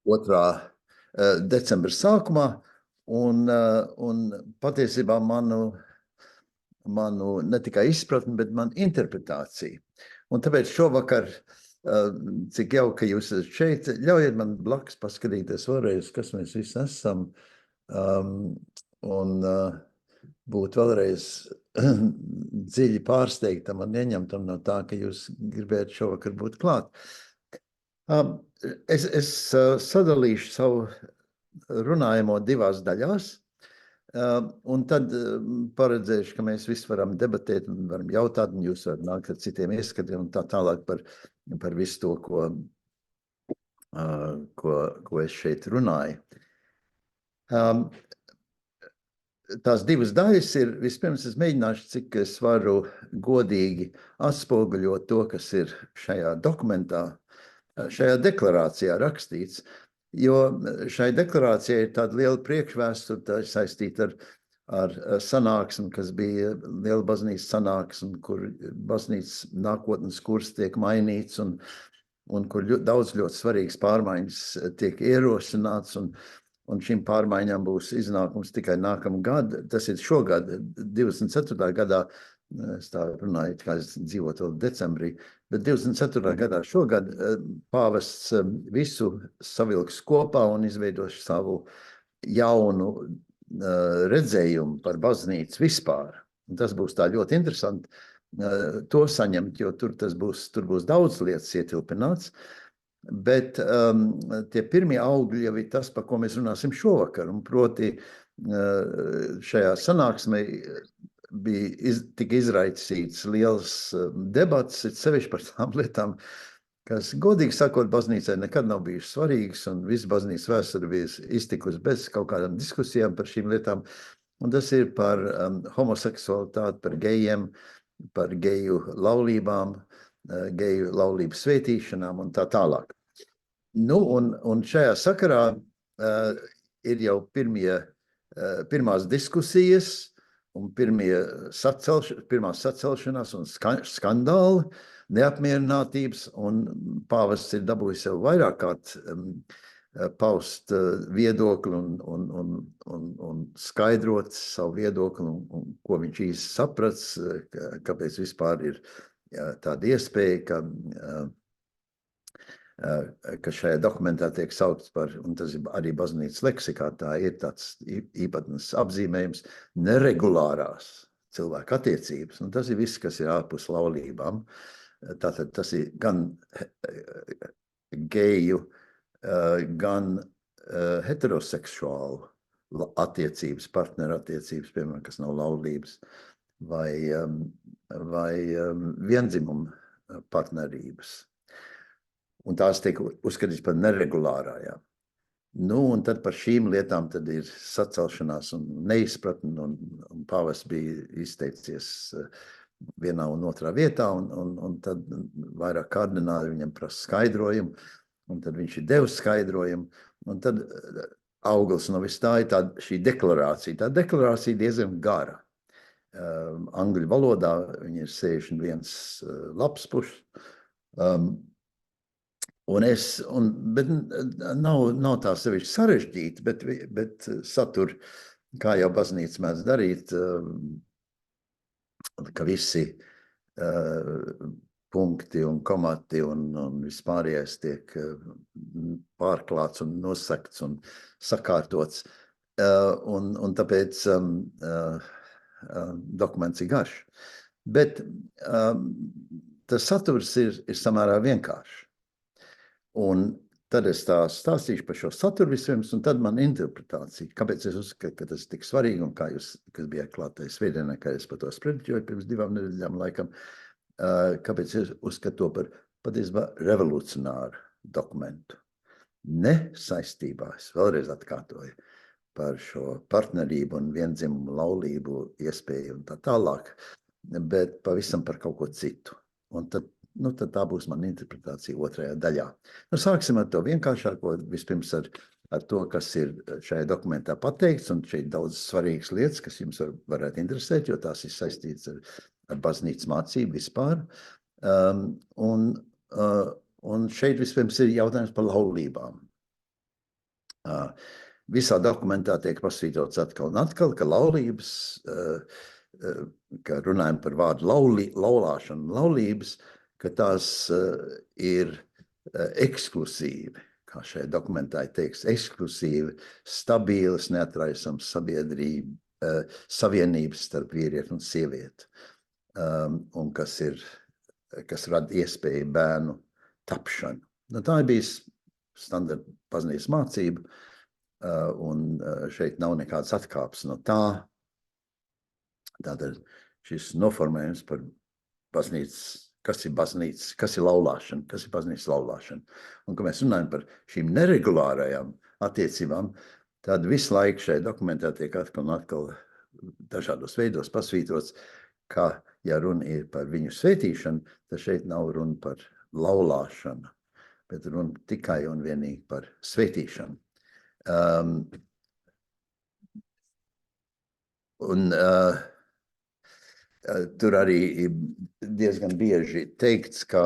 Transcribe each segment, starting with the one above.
2. Decembra sākumā, un patiesībā manu ne tikai izpratni, bet manu interpretāciju. Un tāpēc šovakar, cik jauka jūs esat šeit, ļaujiet man blakus paskatīties vēlreiz, kas mēs visi esam, un būt vēlreiz dziļi pārsteigtam un ieņemtam no tā, ka jūs gribētu šovakar būt klāt. Es sadalīšu savu runājamo 2 daļās, un tad paredzēšu, ka mēs visi varam debatēt un varam jautāt, un jūs varat nākt ar citiem ieskatiem un tā tālāk par visu to, ko es šeit runāju. Tās 2 daļas ir, vispirms es mēģināšu, cik es varu godīgi atspoguļot to, kas ir šajā dokumentā, šajā deklarācijā rakstīts, jo šai deklarācijai ir tāda liela priekšvēsture, tā ir saistīta ar sanāksmi, kas bija liela baznīcas sanāksme, kur baznīcas nākotnes kurs tiek mainīts un kur daudz ļoti svarīgas pārmaiņas tiek ierosināts, un šīm pārmaiņām būs iznākums tikai nākamā gada. Tas ir šogad, 24. gadā, es tā runāju, kā es dzīvotu vēl decembrī, bet 24. gadā šogad pāvests visu savilks kopā un izveidos savu jaunu redzējumu par baznīcu vispār. Un tas būs tā ļoti interesanti to saņemt, jo tur būs daudz lietas ietilpināts. Bet tie pirmie augļi jau ir tas, par ko mēs runāsim šovakar, un proti šajā sanāksmē tika izraisīts liels debats, sevišķi par tām lietām, kas, godīgi sakot, baznīcai nekad nav bijušas svarīgas, un visa baznīcas vēsture bija iztikusi bez kaut kādām diskusijām par šīm lietām, un tas ir par homoseksualitāti, par gejiem, par geju laulībām, geju laulību svētīšanām un tā tālāk. Nu, un šajā sakarā ir jau pirmās diskusijas un pirmās sacelšanās un skandāli, neapmierinātības, un pāvests ir dabūjis jau vairāk kārt paust viedokli un skaidrot savu viedokli, un ko viņš īsti saprats, kāpēc vispār ir tāda iespēja, ka šajā dokumentā tiek saukts par, un tas ir arī baznīcas leksikā, tā ir tāds īpatnes apzīmējums, neregulārās cilvēku attiecības. Un tas ir viss, kas ir ārpus laulībām. Tātad tas ir gan geju, gan heteroseksuālu attiecības, partnerattiecības, piemēram, kas nav laulības, vai viendzimumu partnerības. Un tās tiek uzskatīts par neregulārājām. Nu, un tad par šīm lietām tad ir sacelšanās un neizpratni, un pāvests bija izteicies vienā un otrā vietā, un tad vairāk kardināli viņam prasa skaidrojumu, un tad viņš ir devis skaidrojumu, un tad auglis no vis tā ir šī deklarācija. Tā deklarācija diezgan gara. Angļu valodā viņa ir 61 lapspušs. Bet nav tā sevišķi sarežģīti, bet satur, kā jau baznīca mēdz darīt, ka visi punkti un komati un vispārējais tiek pārklāts un nosakts un sakārtots. Un tāpēc dokuments ir garš. Bet tas saturs ir samērā vienkāršs. Un tad es stāstīšu par šo saturu vispirms, un tad man interpretācija, kāpēc es uzskatu, ka tas ir tik svarīgi, un kā jūs, kas bijāt klātais svētdienā, kā es par to sprediķoju pirms 2 nedēļām laikam, kāpēc es uzskatu to par patiesībā revolucionāru dokumentu. Ne saistībā, es vēlreiz atkārtoju, par šo partnerību un viendzimumu laulību iespēju un tā tālāk, bet pavisam par kaut ko citu. Un tad tā būs mana interpretācija otrajā daļā. Sāksim ar to vienkāršāko, vispirms ar to, kas ir šajā dokumentā pateikts, un šeit daudz svarīgas lietas, kas jums varētu interesēt, jo tās ir saistītas ar baznīcas mācību vispār. Un šeit vispirms ir jautājums par laulībām. Visā dokumentā tiek pasvītrots atkal un atkal, ka laulības, ka runājam par vārdu laulāšanu, laulības, ka tās ir ekskluzīvi, kā šajā dokumentā teiks, ekskluzīvi, stabilas, neatraisams savienības starp vīrieti un sievieti, un kas rada iespēju bērnu tapšanu. Nu, tā ir bijis standarta baznīcas mācība, un šeit nav nekāds atkāps no tā. Tātad šis noformējums par baznīcas, kas ir baznīcas, kas ir laulāšana, kas ir baznīcas laulāšana. Un, kad mēs runājam par šīm neregulārajām attiecībām, tad visu laiku šajā dokumentā tiek atkal un atkal dažādos veidos pasvītrots, ka, ja runa ir par viņu svētīšanu, tad šeit nav runa par laulāšanu, bet runa tikai un vienīgi par svētīšanu. Tur arī diezgan bieži teikts, ka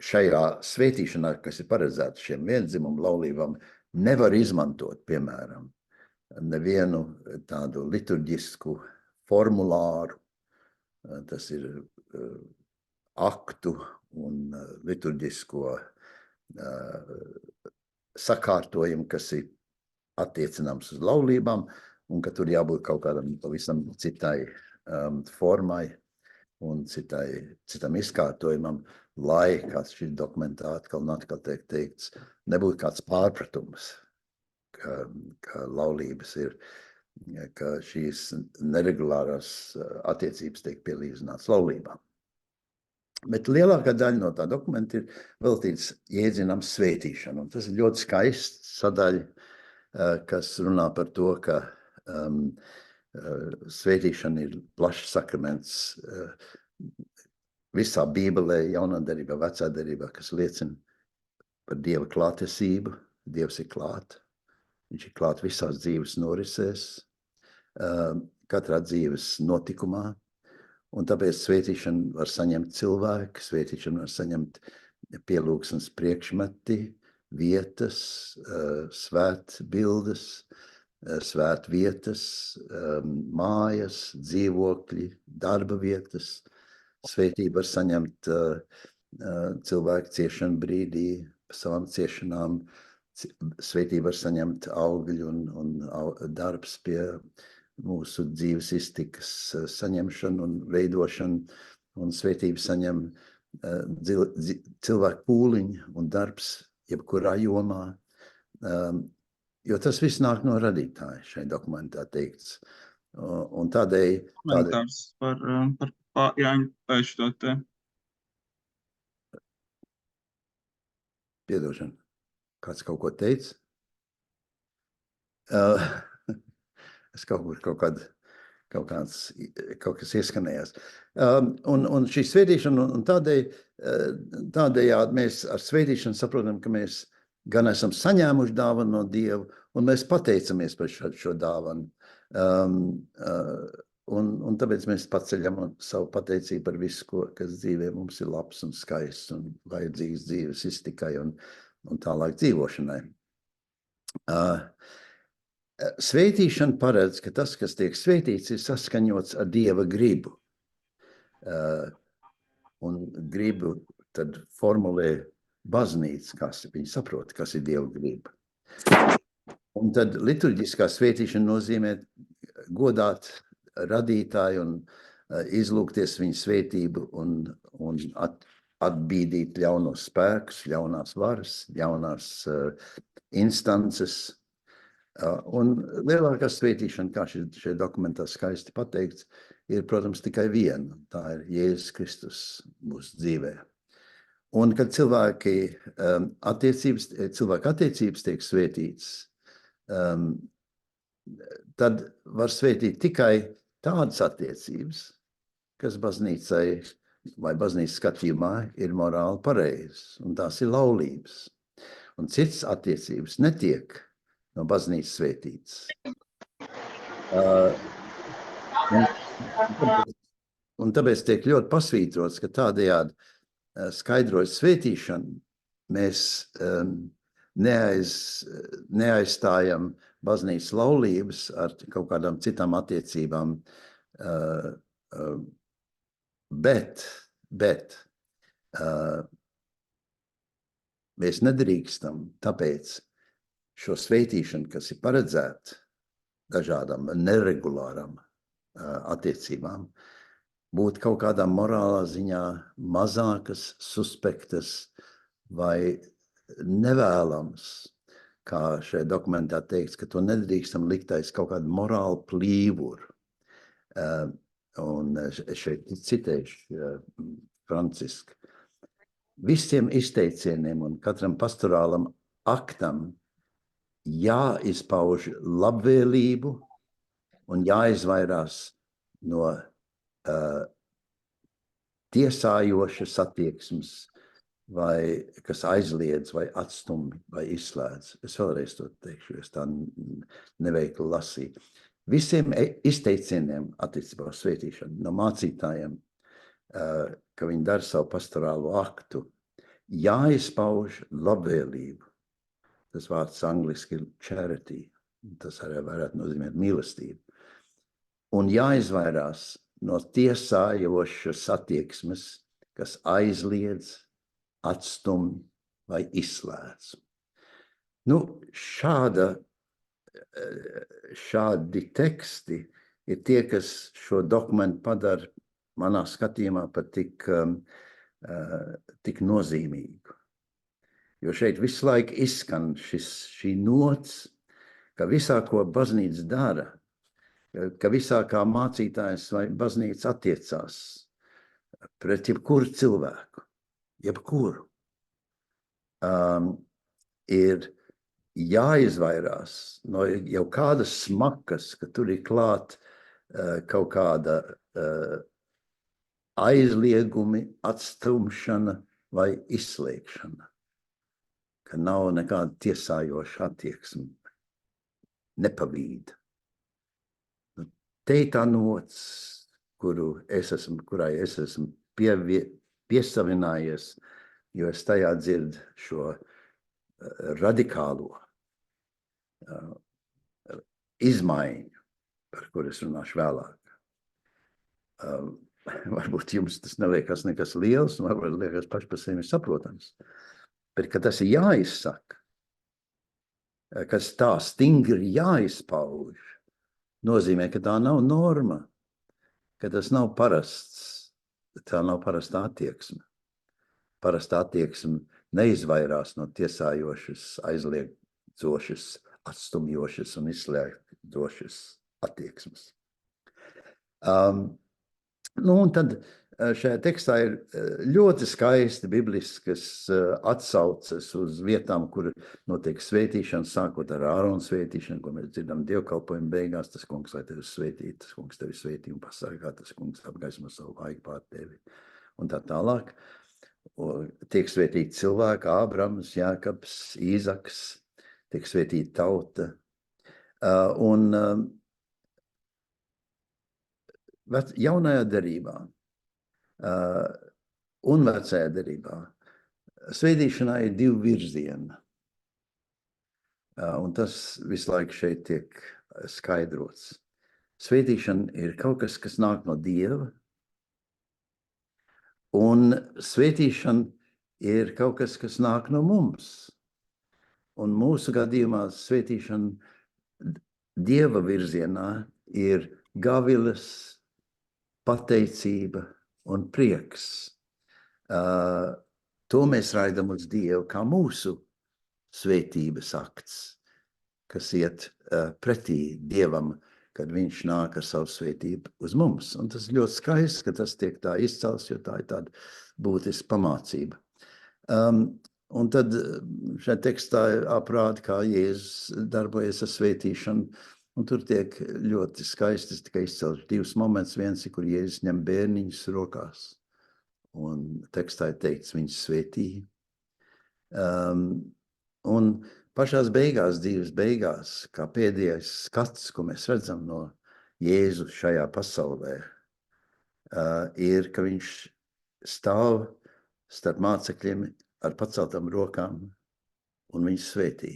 šajā svētīšanā, kas ir paredzēta šiem viendzimumu laulībām, nevar izmantot, piemēram, nevienu tādu liturģisku formulāru, tas ir aktu un liturģisko sakārtojumu, kas ir attiecināms uz laulībām, un ka tur jābūt kaut kādam pavisam citai formai un citam izkārtojumam, lai, kāds šis dokumentā atkal un atkal tiek teikts, nebūtu kāds pārpratums, ka laulības ir, ka šīs neregulārās attiecības tiek pielīdzināts laulībām. Bet lielākā daļa no tā dokumenta ir veltīts jēdzienam svētīšanu. Un tas ir ļoti skaists sadaļa, kas runā par to, ka svētīšana ir plašs sakraments visā Bībelē, jaunā derībā, vecā derībā, kas liecina par Dieva klātesību. Dievs ir klāt. Viņš ir klāt visās dzīves norisēs, katrā dzīves notikumā. Un tāpēc svētīšanu var saņemt cilvēki, svētīšanu var saņemt pielūgsmes priekšmeti, vietas, svētbildes, svētvietas, mājas, dzīvokļi, darba vietas. Svētību var saņemt cilvēku ciešanu brīdī, savām ciešanām. Svētību var saņemt augļi un darbs pie mūsu dzīves iztikas saņemšanu un veidošanu, un svētību saņem cilvēku pūliņu un darbs jebkurā jomā, jo tas viss nāk no radītāja, šai dokumentā teikts. Un tādēļ... Komentārs par Jāņu Pēšu te. Piedošana. Kāds kaut ko teica? Es kaut kas ieskanējās. Un šī svētīšana, un tādējādi mēs ar svētīšanu saprotam, ka mēs gan esam saņēmuši dāvanu no Dieva, un mēs pateicamies par šo dāvanu. Un tāpēc mēs paceļam savu pateicību par visu, kas dzīvē mums ir labs un skaists un vajadzīgs dzīves iztikai un tālāk dzīvošanai. Svētīšana paredz, ka tas, kas tiek svētīts, ir saskaņots ar Dieva gribu. Un gribu tad formulē baznīca, kas viņi saprot, kas ir Dieva griba. Un tad liturģiskā svētīšana nozīmē godāt radītāju un izlūgties viņa svētību un atbīdīt ļaunos spēkus, ļaunās varas, ļaunās instances. Un lielākā svētīšana, kā šajā dokumentā skaisti pateikts, ir, protams, tikai viena. Tā ir Jēzus Kristus mūsu dzīvē. Un, kad cilvēku attiecības tiek svētītas, tad var svētīt tikai tādas attiecības, kas baznīcai vai baznīcas skatījumā ir morāli pareizas, un tās ir laulības. Un citas attiecības netiek no baznīcas svētītas. Uh, un, un tāpēc tiek ļoti pasvītrots, ka tādējādi skaidrojot svētīšanu, mēs neaizstājam baznīcas laulības ar kaut kādām citām attiecībām, bet mēs nedrīkstam tāpēc šo svētīšanu, kas ir paredzēta dažādām neregulārām attiecībām, būt kaut kādā morālā ziņā mazākas, suspektas vai nevēlams, kā šajā dokumentā teikts, ka to nedrīkstam likt aiz kaut kādu morālu plīvuru. Un šeit citēšu Francisku. Visiem izteicieniem un katram pastorālam aktam jāizpauž labvēlību un jāizvairās no tiesājošas attieksmes, vai kas aizliedz, vai atstumj, vai izslēdz. Es vēlreiz to teikšu, es tā neveikli lasīju. Visiem izteicieniem attiecībā uz svētīšanu no mācītājiem, ka viņi dara savu pastorālo aktu, jāizpauž labvēlību. Tas vārds angliski ir charity, tas arī varētu nozīmēt mīlestību. Un jāizvairās no tiesājošas attieksmes, kas aizliedz, atstumj vai izslēdz. Nu, šādi teksti ir tie, kas šo dokumentu padara manā skatījumā par tik nozīmīgu. Jo šeit visu laiku izskan šī nots, ka visā, ko baznīca dara, ka visā, kā mācītājs vai baznīca attiecās pret jebkuru cilvēku, jebkuru, ir jāizvairās no jau kādas smakas, ka tur ir klāt kaut kāda aizliegumi, atstumšana vai izslēgšana, ka nav nekāda tiesājoša attieksme, nepavīda. Te ir tā nots, kurai es esmu piesavinājies, jo es tajā dzirdu šo radikālo izmaiņu, par kur es runāšu vēlāk. Varbūt jums tas neliekas nekas liels, varbūt liekas paši par sevi saprotams, bet ka tas ir jāizsaka, kas tā stingri jāizpauž, nozīmē, ka tā nav norma, ka tas nav parasts, tā nav parasta attieksme. Parasta attieksme neizvairās no tiesājošas, aizliedzošas, atstumjošas un izslēgdošas attieksmes. Un tad šajā tekstā ir ļoti skaisti bibliskas atsauces uz vietām, kur notiek svētīšana, sākot ar Ārona svētīšanu, ko mēs dzirdam dievkalpojumu beigās. Tas kungs, lai tevi svētī, tas kungs tevi svētī un pasargā, tas kungs apgaismo savu vaigu pār tevi un tā tālāk. Tiek svētīti cilvēki, Ābrams, Jākabs, Īzaks, tiek svētīta tauta. Jaunajā derībā un vecajā derībā svētīšanā ir divi virzieni. Un tas visu laiku šeit tiek skaidrots. Svētīšana ir kaut kas, kas nāk no Dieva, un svētīšana ir kaut kas, kas nāk no mums. Un mūsu gadījumā svētīšana Dieva virzienā ir gaviles, pateicība un prieks. To mēs raidam uz Dievu kā mūsu svētības akts, kas iet pretī Dievam, kad viņš nāk ar savu svētību uz mums. Un tas ir ļoti skaists, ka tas tiek tā izcelts, jo tā ir tāda būtiska pamācība. Un tad šajā tekstā aprāda, kā Jēzus darbojas ar svētīšanu, un tur tiek ļoti skaisti tikai izcelts divus momentus. Viens ir, kur Jēzus ņem bērniņus rokās, un tekstā ir teikts, viņš svētīja. Un pašās beigās, dzīves beigās, kā pēdējais skats, ko mēs redzam no Jēzu šajā pasaulē, ir, ka viņš stāv starp mācekļiem ar paceltām rokām un viņus svētī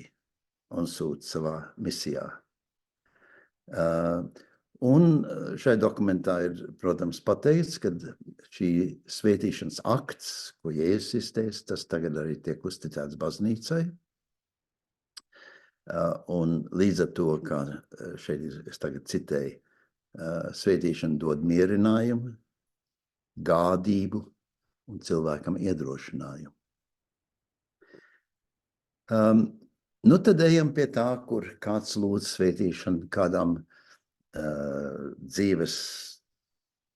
un sūta savā misijā. Un šai dokumentā ir, protams, pateikts, ka šī svētīšanas akts, ko Jēzus izteica, tas tagad arī tiek uzticēts baznīcai. Un līdz ar to, kā šeit es tagad citēju, svētīšana dod mierinājumu, gādību un cilvēkam iedrošinājumu. Nu tad ejam pie tā, kur kāds lūdz svētīšanu kādām dzīves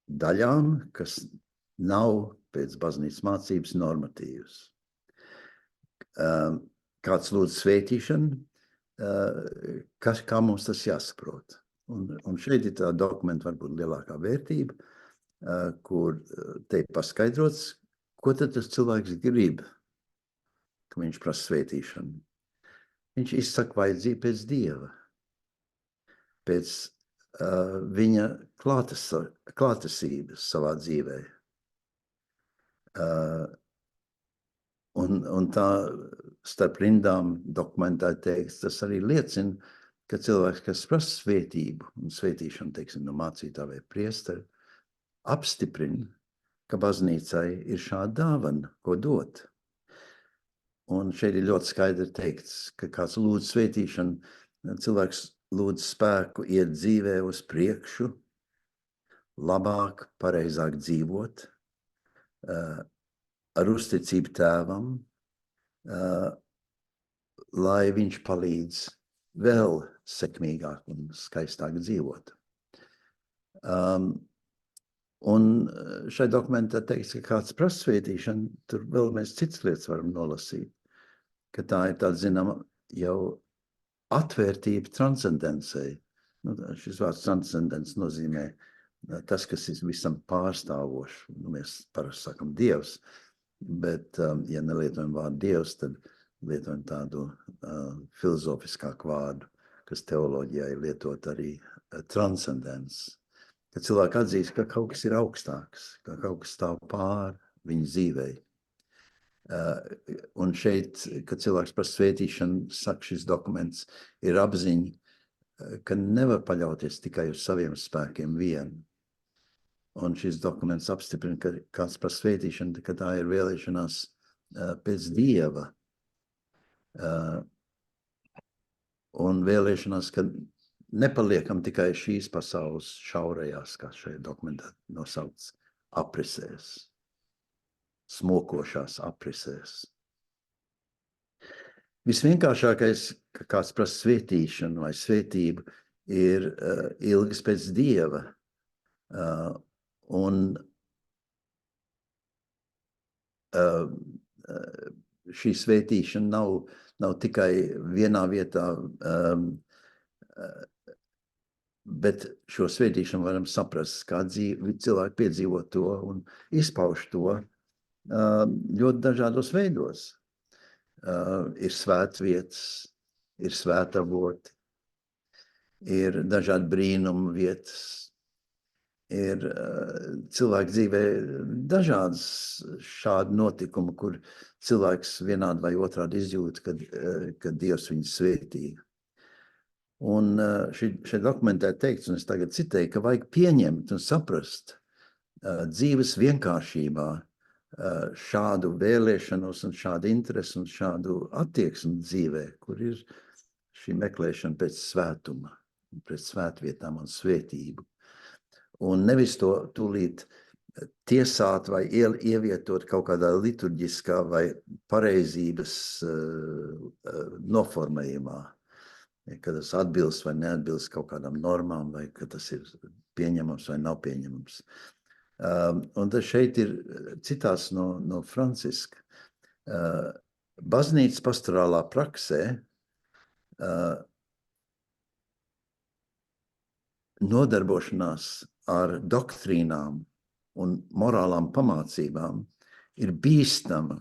daļām, kas nav pēc baznīcas mācības normatīvas. Kāds lūdz svētīšanu, kā mums tas jāsaprot. Un šeit ir tā dokumenta varbūt lielākā vērtība, kur te ir paskaidrots, ko tad tas cilvēks grib, ka viņš prasa svētīšanu. Viņš izsaka vajadzību pēc Dieva, pēc viņa klātesības savā dzīvē. Un tā starp rindām dokumentā teikts, tas arī liecina, ka cilvēks, kas prasa svētību un svētīšanu, teiksim, no mācītā vai priestera, apstiprina, ka baznīcai ir šāda dāvana, ko dot. Un šeit ir ļoti skaidri teikts, ka kāds lūdz svētīšanu, cilvēks lūdz spēku iet dzīvē uz priekšu, labāk, pareizāk dzīvot, ar uzticību tēvam, lai viņš palīdz vēl sekmīgāk un skaistāk dzīvot. Un šai dokumentā teikts, ka kāds prasa svētīšanu, tur vēl mēs citas lietas varam nolasīt, ka tā ir tāda, zinām, jau atvērtība transcendencei. Nu, šis vārds transcendence nozīmē tas, kas ir visam pārstāvošs. Nu, mēs parasti sakam Dievs, bet, ja nelietojam vārdu Dievs, tad lietojam tādu filozofiskāku vārdu, kas teoloģijā ir lietot arī transcendence. Ka cilvēki atzīst, ka kaut kas ir augstāks, ka kaut kas stāv pār viņa dzīvei. Un šeit, kad cilvēks par svētīšanu saka, šis dokuments ir apziņa, ka nevar paļauties tikai uz saviem spēkiem vien. Un šis dokuments apstiprina, ka kāds par svētīšanu, ka tā ir vēlēšanās pēc Dieva. Un vēlēšanās, ka nepaliekam tikai šīs pasaules šaurajās, kā šajā dokumentā nosaukts, aprisēs. Smokošās aprisēs. Visvienkāršākais, ka kāds prasa svētīšanu vai svētību, ir ilgas pēc Dieva. Un šī svētīšana nav tikai vienā vietā, bet šo svētīšanu varam saprast, kā cilvēki piedzīvo to un izpauž to ļoti dažādos veidos. Ir svētvietas, ir svētavoti, ir dažādi brīnumu vietas, ir cilvēku dzīvē dažādas šādi notikumi, kur cilvēks vienādi vai otrādi izjūt, kad Dievs viņu svētī. Un šeit dokumentā teikts, un es tagad citēju, ka vajag pieņemt un saprast dzīves vienkāršībā šādu vēlēšanos un šādu interesi un šādu attieksmi dzīvē, kur ir šī meklēšana pēc svētuma, pēc svētvietām un svētību. Un nevis to tūlīt tiesāt vai ievietot kaut kādā liturģiskā vai pareizības noformējumā, ka tas atbilst vai neatbilst kaut kādām normām, vai ka tas ir pieņemams vai nav pieņemams. Un tas šeit ir citās no Franciska. Baznīcas pastorālā praksē nodarbošanās ar doktrīnām un morālām pamācībām ir bīstama.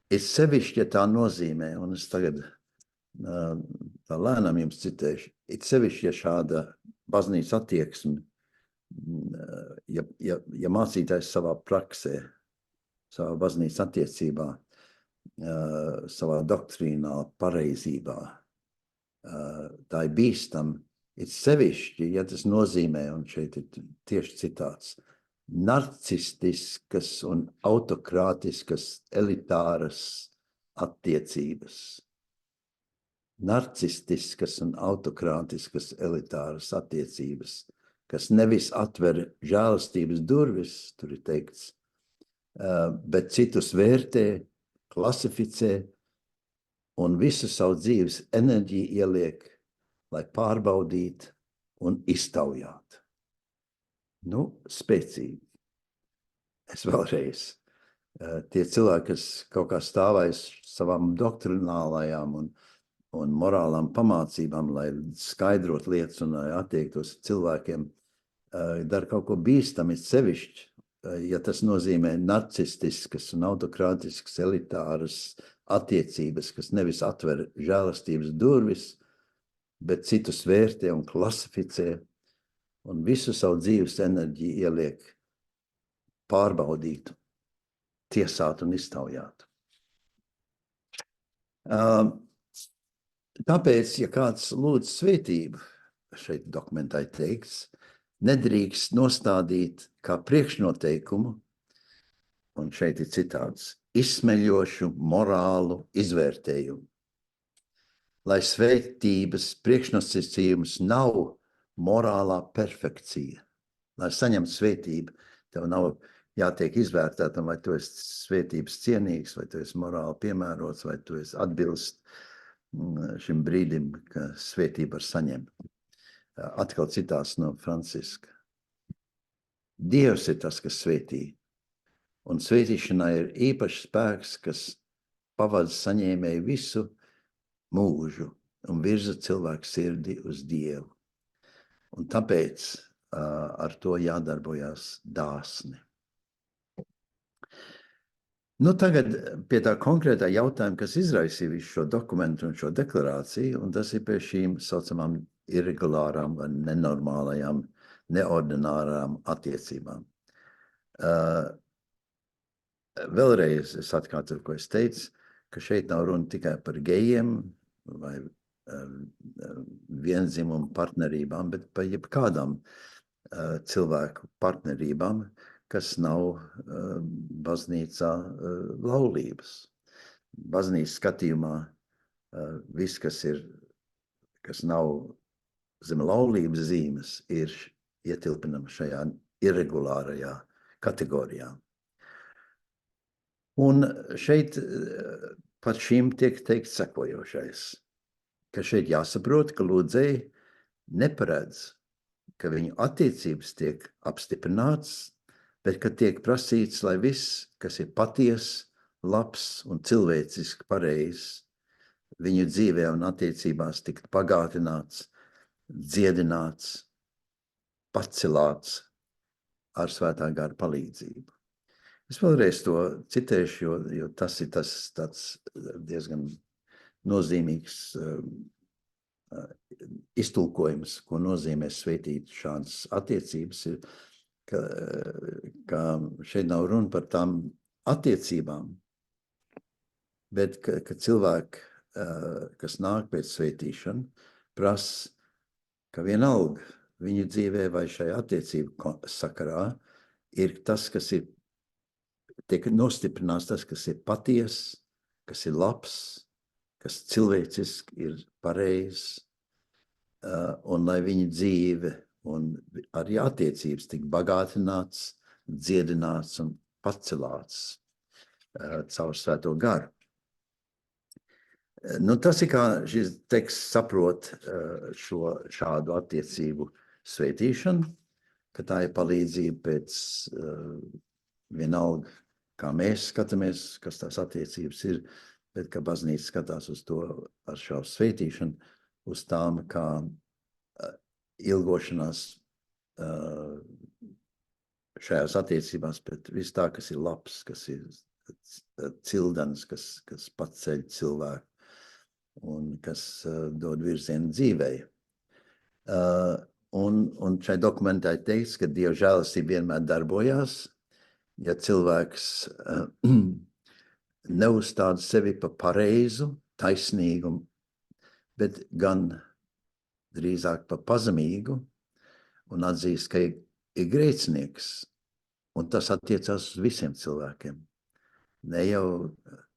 Ir sevišķi, ja tā nozīmē, un es tagad tā lēnām jums citēšu, ir sevišķi, ja šāda baznīcas attieksmi, ja mācītājs savā praksē, savā baznīcas attiecībā, savā doktrīnā, pareizībā, tā ir bīstam, ir sevišķi, ja tas nozīmē, un šeit ir tieši citāts, narcistiskas un autokrātiskas elitāras attiecības. Narcistiskas un autokrātiskas elitāras attiecības, kas nevis atver žēlastības durvis, tur ir teikts, bet citus vērtē, klasificē un visu savu dzīves enerģiju ieliek, lai pārbaudītu un iztaujātu. Nu, spēcīgi. Es vēlreiz. Tie cilvēki, kas kaut kā stāvēs savām doktrinālajām un morālām pamācībām, lai skaidrot lietas un lai attiektos cilvēkiem, dara kaut ko bīstami sevišķi, ja tas nozīmē narcistiskas un autokrātiskas elitāras attiecības, kas nevis atver žēlastības durvis, bet citus vērtē un klasificē un visu savu dzīves enerģiju ieliek pārbaudītu, tiesātu un iztaujātu. Tāpēc, ja kāds lūdz svētību, šeit dokumentā ir teikts, nedrīkst nostādīt kā priekšnoteikumu, un šeit ir citāds, izsmeļošu morālu izvērtējumu. Lai svētības priekšnosacījums nav morālā perfekcija. Lai saņemtu svētību, tev nav jātiek izvērtētam, vai tu esi svētības cienīgs, vai tu esi morāli piemērots, vai tu esi atbilst šim brīdim, ka svētību var saņemt. Atkal citāts no Franciska. Dievs ir tas, kas svētī, un svētīšanai ir īpašs spēks, kas pavada saņēmēju visu mūžu un virza cilvēku sirdi uz Dievu. Un tāpēc ar to jādarbojas dāsni. Nu, tagad pie tā konkrētā jautājuma, kas izraisīja visu šo dokumentu un šo deklarāciju, un tas ir pie šīm saucamām irregulārām vai nenormālajām, neordinārām attiecībām. Vēlreiz es atkārtoju, ko es teicu, ka šeit nav runa tikai par gejiem vai viendzimumu partnerībām, bet par jebkādām cilvēku partnerībām, kas nav baznīcā laulības. Baznīcas skatījumā viss, kas nav zem laulības zīmes, ir ietilpinama šajā irregulārajā kategorijā. Un šeit par šīm tiek teikt sekojošais, ka šeit jāsaprot, ka lūdzēji neparedz, ka viņu attiecības tiek apstiprināts, bet ka tiek prasīts, lai viss, kas ir patiess, labs un cilvēciski pareizs, viņu dzīvē un attiecībās tikt pagātināts, dziedināts, pacelāts ar svētā gara palīdzību. Es vēlreiz to citēšu, jo tas ir tāds diezgan nozīmīgs iztulkojums, ko nozīmē svētīt šādas attiecības, ir, ka šeit nav runa par tām attiecībām, bet ka cilvēki, kas nāk pēc svētīšana, prasa, ka vienalga viņu dzīvē vai šajā attiecību sakarā ir tas, kas ir tiek nostiprināts, tas, kas ir patiess, kas ir labs, kas cilvēciski ir pareizs, un lai viņa dzīve un arī attiecības tik bagātināts, dziedināts un pacelāts caur svēto garu. Nu, tas ir kā šis teksts saprot šādu attiecību svētīšanu, ka tā ir palīdzība pēc vienalga, kā mēs skatāmies, kas tās attiecības ir, bet ka baznīca skatās uz to ar šo svētīšanu, uz tām kā ilgošanās šajās attiecībās pret visu tā, kas ir labs, kas ir cildens, kas paceļ cilvēku un kas dod virzienu dzīvei. Un šai dokumentā ir teikts, ka Dieva žēlastība vienmēr darbojās, ja cilvēks neuzstāda sevi pa pareizu, taisnīgu, bet gan drīzāk pa pazemīgu un atzīst, ka ir grēcinieks. Un tas attiecās uz visiem cilvēkiem. Ne jau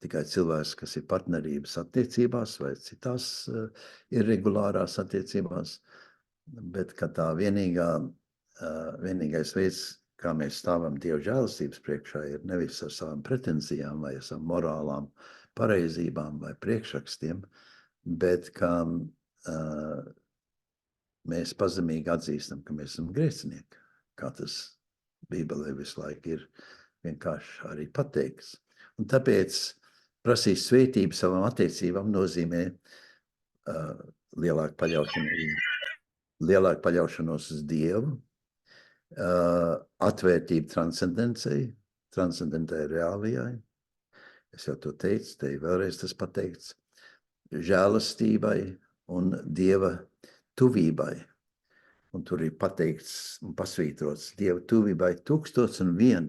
tikai cilvēks, kas ir partnerības attiecībās vai citās irregulārās attiecībās, bet ka tā vienīgais veids, kā mēs stāvam Dieva žēlastības priekšā, ir nevis ar savām pretenzijām vai ar savām morālām pareizībām vai priekšrakstiem, bet kā mēs pazemīgi atzīstam, ka mēs esam grēcinieki, kā tas Bībelē visu laiku ir vienkārši arī pateikts. Un tāpēc prasīt svētību savām attiecībām nozīmē lielāku paļaušanos uz Dievu, atvērtību transcendentai reālijai. Es jau to teicu, te vēlreiz tas pateikts, žēlastībai un Dieva tuvībai. Un tur ir pateikts un pasvītrots Dieva tuvībai 1001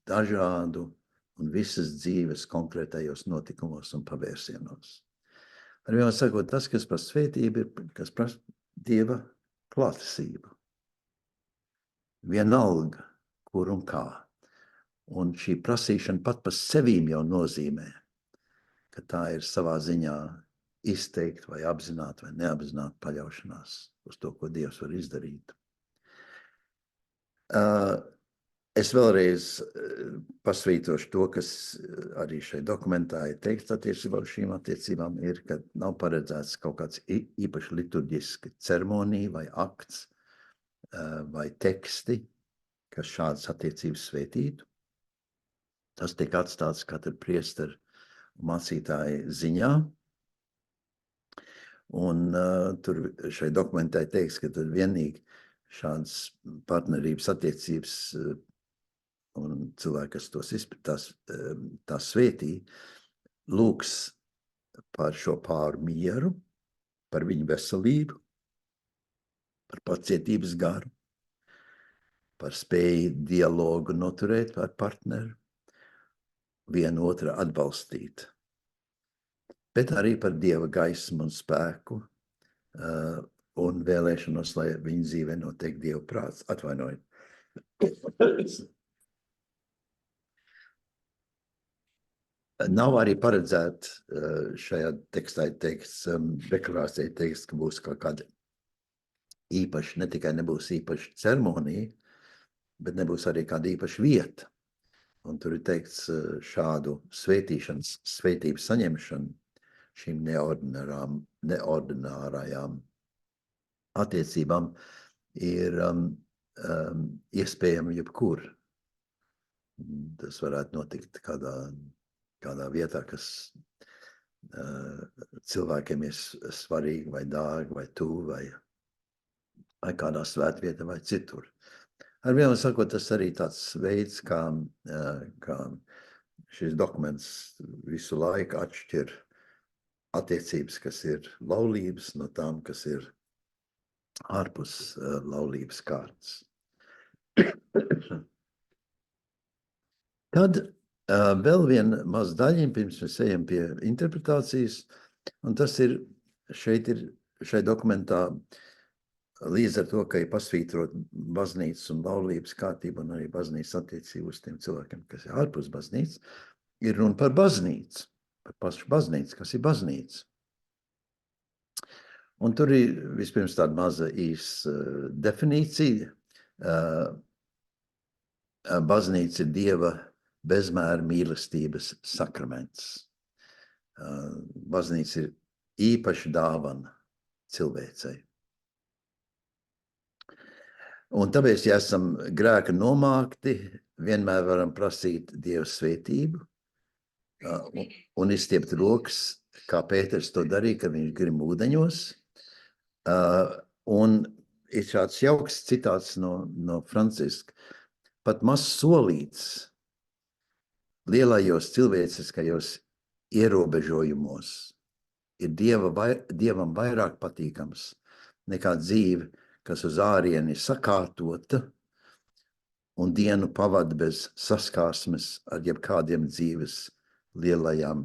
dažādu un visas dzīves konkrētajos notikumos un paviersienos. Ar vienmēr sakot, tas, kas par svētību ir, kas prasa Dieva klātesību. Vienalga, kur un kā. Un šī prasīšana pat par sevīm jau nozīmē, ka tā ir savā ziņā izteikt vai apzināt vai neapzināt paļaušanās uz to, ko Dievs var izdarīt. Es vēlreiz pasvītrošu to, kas arī šeit dokumentā ir teikts attiecībā uz šīm attiecībām, ir, ka nav paredzēts kaut kāds īpaši liturģiski ceremonija vai akts vai teksti, kas šādas attiecības svētītu. Tas tiek atstāts katra priestera mācītāja ziņā. Un tur šai dokumentai teiks, ka tur vienīgi šādas partnerības attiecības un cilvēki, kas tos izpratās, tās svētī, lūgs par šo pāru mieru, par viņu veselību, par pacietības garu, par spēju dialogu noturēt ar partneru, vienu otru atbalstīt. Bet arī par Dieva gaismu un spēku un vēlēšanos, lai viņa dzīvē notiek Dieva prāts. Atvainojiet. Nav arī paredzēta šajā tekstā teikts, deklarācijā teikts, ka būs kaut kāda īpaša, ne tikai nebūs īpaša ceremonija, bet nebūs arī kāda īpaša vieta. Un tur ir teikts šādu svētību saņemšanu šīm neordinārajām attiecībām ir iespējama jebkur. Tas varētu notikt kādā vietā, kas cilvēkiem ir svarīgi vai dārgi vai tuvu vai kādā svētvietā vai citur. Ar vienu sakot, tas arī tāds veids, kā šis dokuments visu laiku atšķir attiecības, kas ir laulības, no tām, kas ir ārpus laulības kārtas. Tad vēl viena maz daļiņa, pirms mēs ejam pie interpretācijas, un tas ir šai dokumentā līdz ar to, ka ir pasvītrot baznīcas un laulības kārtību un arī baznīcas attiecību uz tiem cilvēkiem, kas ir ārpus baznīcas, ir runa par baznīcu. Par pašu baznīcu, kas ir baznīca. Un tur ir vispirms tāda maza īsa definīcija. Baznīca ir Dieva bezmēra mīlestības sakraments. Baznīca ir īpaša dāvana cilvēcei. Un tāpēc, ja esam grēka nomākti, vienmēr varam prasīt Dieva svētību, un izstiept rokas, kā Pēters to darīja, kad viņš grib ūdeņos. Un ir šāds jauks citāts no Franciska. Pat mazs solīts lielajos cilvēciskajos ierobežojumos ir Dievam vairāk patīkams nekā dzīve, kas uz ārieni sakārtota un dienu pavada bez saskarsmes ar jebkādiem dzīves lielajām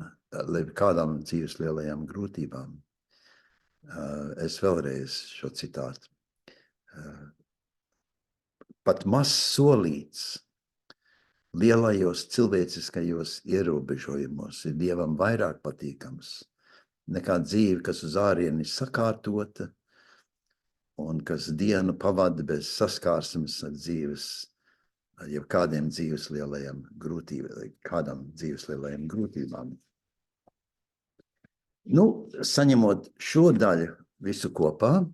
grūtībām. Es vēlreiz šo citātu. Pat mazs solīts lielajos cilvēciskajos ierobežojumos ir Dievam vairāk patīkams nekā dzīve, kas uz ārieni sakārtota un kas dienu pavada bez saskarsmes ar kādām dzīves lielajām grūtībām. Nu, saņemot šo daļu visu kopā,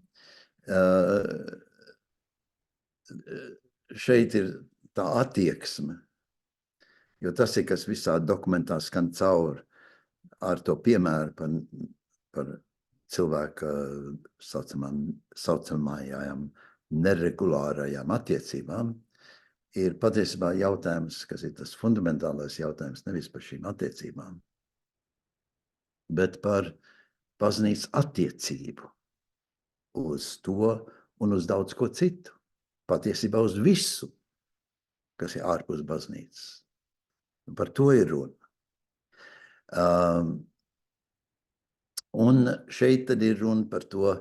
šeit ir tā attieksme, jo tas ir, kas visā dokumentā skan cauri ar to piemēru par cilvēka saucamajām neregulārajām attiecībām, ir patiesībā jautājums, kas ir tas fundamentālais jautājums, nevis par šīm attiecībām, bet par baznīcas attiecību uz to un uz daudz ko citu. Patiesībā uz visu, kas ir ārpus baznīcas. Par to ir runa. Un šeit tad ir runa par to,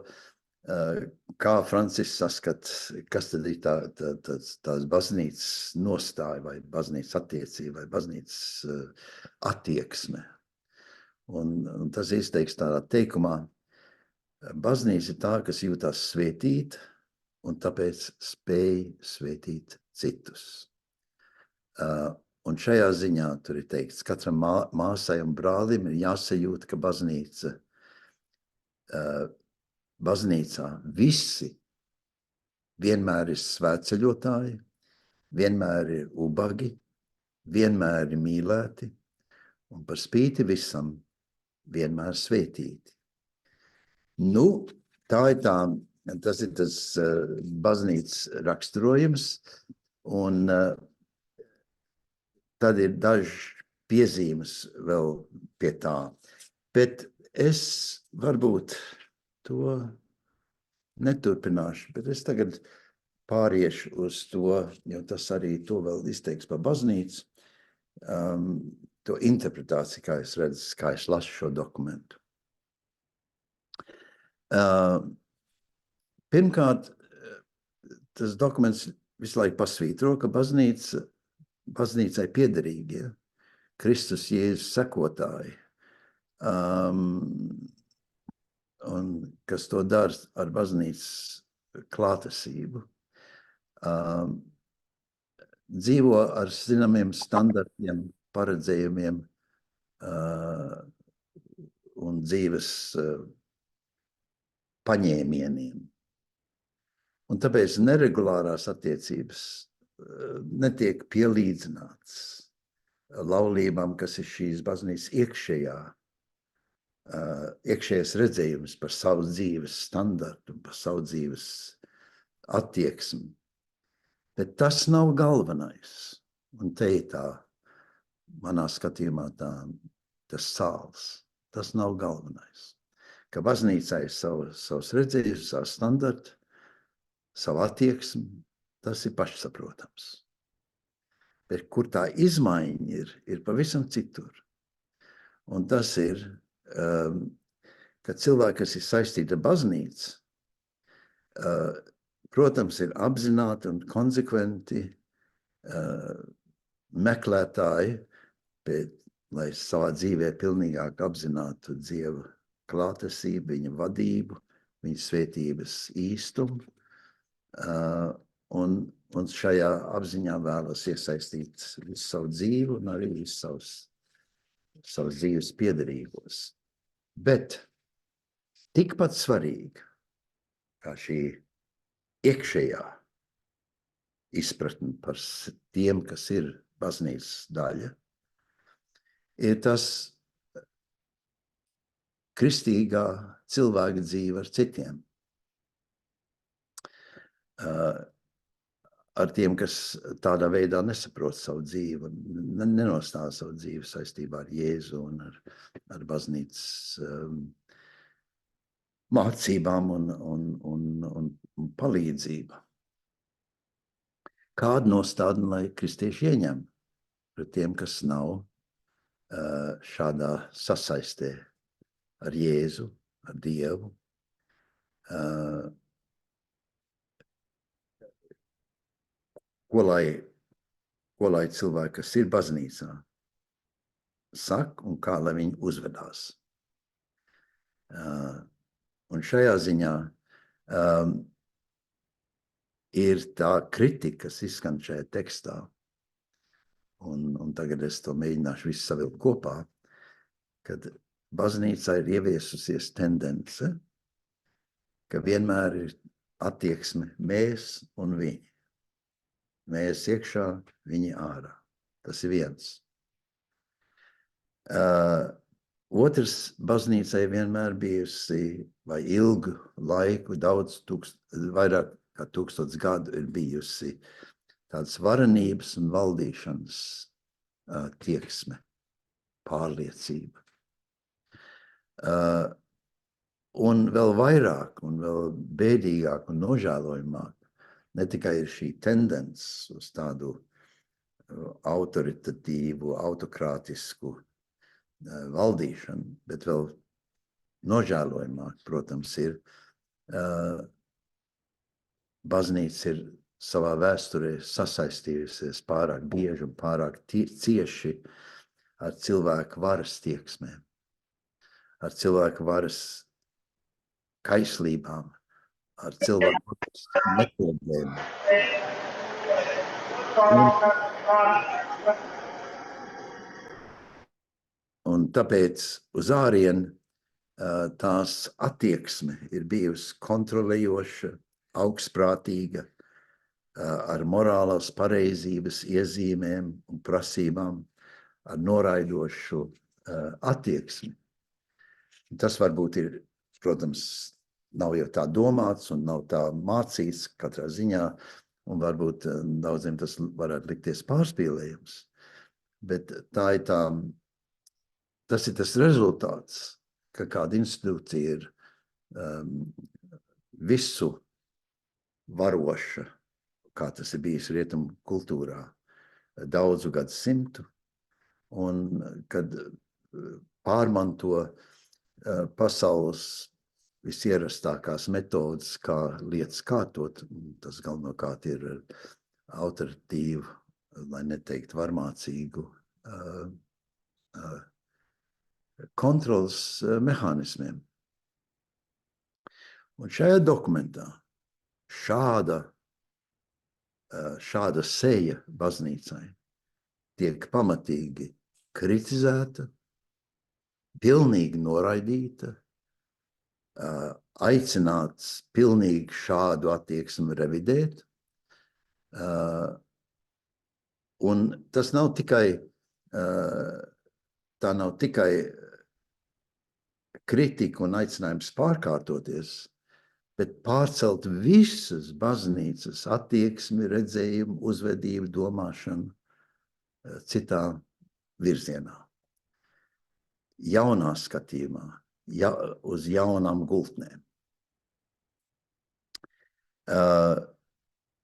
kā Francisks saskata, kas tad ir tās baznīcas nostāja vai baznīcas attiecība vai baznīcas attieksme. Un tas izteiks tādā teikumā, baznīca ir tā, kas jūtās svētīta un tāpēc spēj svētīt citus. Un šajā ziņā tur ir teikts, katram māsai un brālim ir jāsajūt, ka baznīcā visi vienmēr ir svētceļotāji, vienmēr ir ubagi, vienmēr ir mīlēti un par spīti visam vienmēr svētīti. Nu, tas ir tas baznīcas raksturojums, un tad ir daži piezīmes vēl pie tā. Bet es varbūt to neturpināšu, bet es tagad pāriešu uz to, jo tas arī to vēl izteiks par baznīcu, to interpretāciju, kā es redzu, kā es lasu šo dokumentu. Pirmkārt, tas dokuments visu laiku pasvītro, ka baznīcai piederīgie, Kristus Jēzus sekotāji, un kas to dara ar baznīcas klātesību, dzīvo ar zināmiem standartiem, paredzējumiem un dzīves paņēmieniem. Un tāpēc neregulārās attiecības netiek pielīdzināts laulībām, kas ir šīs baznīcas iekšējais redzējums par savu dzīves standartu, par savu dzīves attieksmi. Bet tas nav galvenais. Un te ir tā, manā skatījumā, tas sāls. Tas nav galvenais. Ka baznīcā ir savs redzējums, savu standartu, savu attieksmi, tas ir pašsaprotams. Bet kur tā izmaiņa ir pavisam citur. Un tas ir, ka cilvēki, kas ir saistīti ar baznīcu, protams, ir apzināti un konsekventi meklētāji, lai savā dzīvē pilnīgāk apzinātu Dieva klātesību, viņa vadību, viņa svētības īstumu, un šajā apziņā vēlas iesaistīt visu savu dzīvi un arī visu savus dzīves piederīgos. Bet tikpat svarīgi, kā šī iekšējā izpratne par tiem, kas ir baznīcas daļa, ir tas kristīgā cilvēka dzīve ar citiem. Ar tiem, kas tādā veidā nesaprot savu dzīvi, nenostāda savu dzīvi saistībā ar Jēzu un ar baznīcas mācībām un palīdzība. Kādu nostādni, lai kristieši ieņem pret tiem, kas nav šādā sasaistē ar Jēzu, ar Dievu? Ko lai cilvēki, kas ir baznīcā, saka un kā lai viņi uzvedās? Un šajā ziņā ir tā kritika, kas izskan šajā tekstā, un tagad es to mēģināšu visu savilkt kopā, kad baznīcā ir ieviesusies tendence, ka vienmēr ir attieksme mēs un viņi. Mēs iekšā, viņi ārā. Tas ir viens. Otrs, baznīcai vienmēr bijusi, vai ilgu laiku, vairāk kā 1000 gadu ir bijusi tādas varenības un valdīšanas tieksme, pārliecība. Un vēl vairāk, un vēl bēdīgāk un nožēlojamāk, ne tikai ir šī tendence uz tādu autoritatīvu, autokrātisku valdīšanu, bet vēl nožēlojamāk, protams, ir baznīca ir savā vēsturē sasaistījusies pārāk bieži un pārāk cieši ar cilvēku varas tieksmēm, ar cilvēku varas kaislībām, ar cilvēku metodēm. Un tāpēc uz ārienu tās attieksme ir bijusi kontrolējoša, augstprātīga, ar morālās pareizības iezīmēm un prasībām, ar noraidošu attieksmi. Tas varbūt ir, protams, nav jau tā domāts un nav tā mācīts katrā ziņā, un varbūt daudziem tas varētu likties pārspīlējums. Bet tas ir tas rezultāts, ka kāda institūcija ir visu varoša, kā tas ir bijis rietumu kultūrā, daudzu gadsimtu, un kad pārmanto pasaules visierastākās metodas, kā lietas kārtot, tas galvenokārt ir autoritīvu, lai neteikt varmācīgu, kontrolas mehānismiem. Un šajā dokumentā šāda seja baznīcai tiek pamatīgi kritizēta, pilnīgi noraidīta, aicināts pilnīgi šādu attieksmi revidēt. Un tas nav tikai, tā nav tikai kritika un aicinājums pārkārtoties, bet pārcelt visas baznīcas attieksmi, redzējumu, uzvedību, domāšanu citā virzienā. Jaunā skatījumā, uz jaunām gultnēm.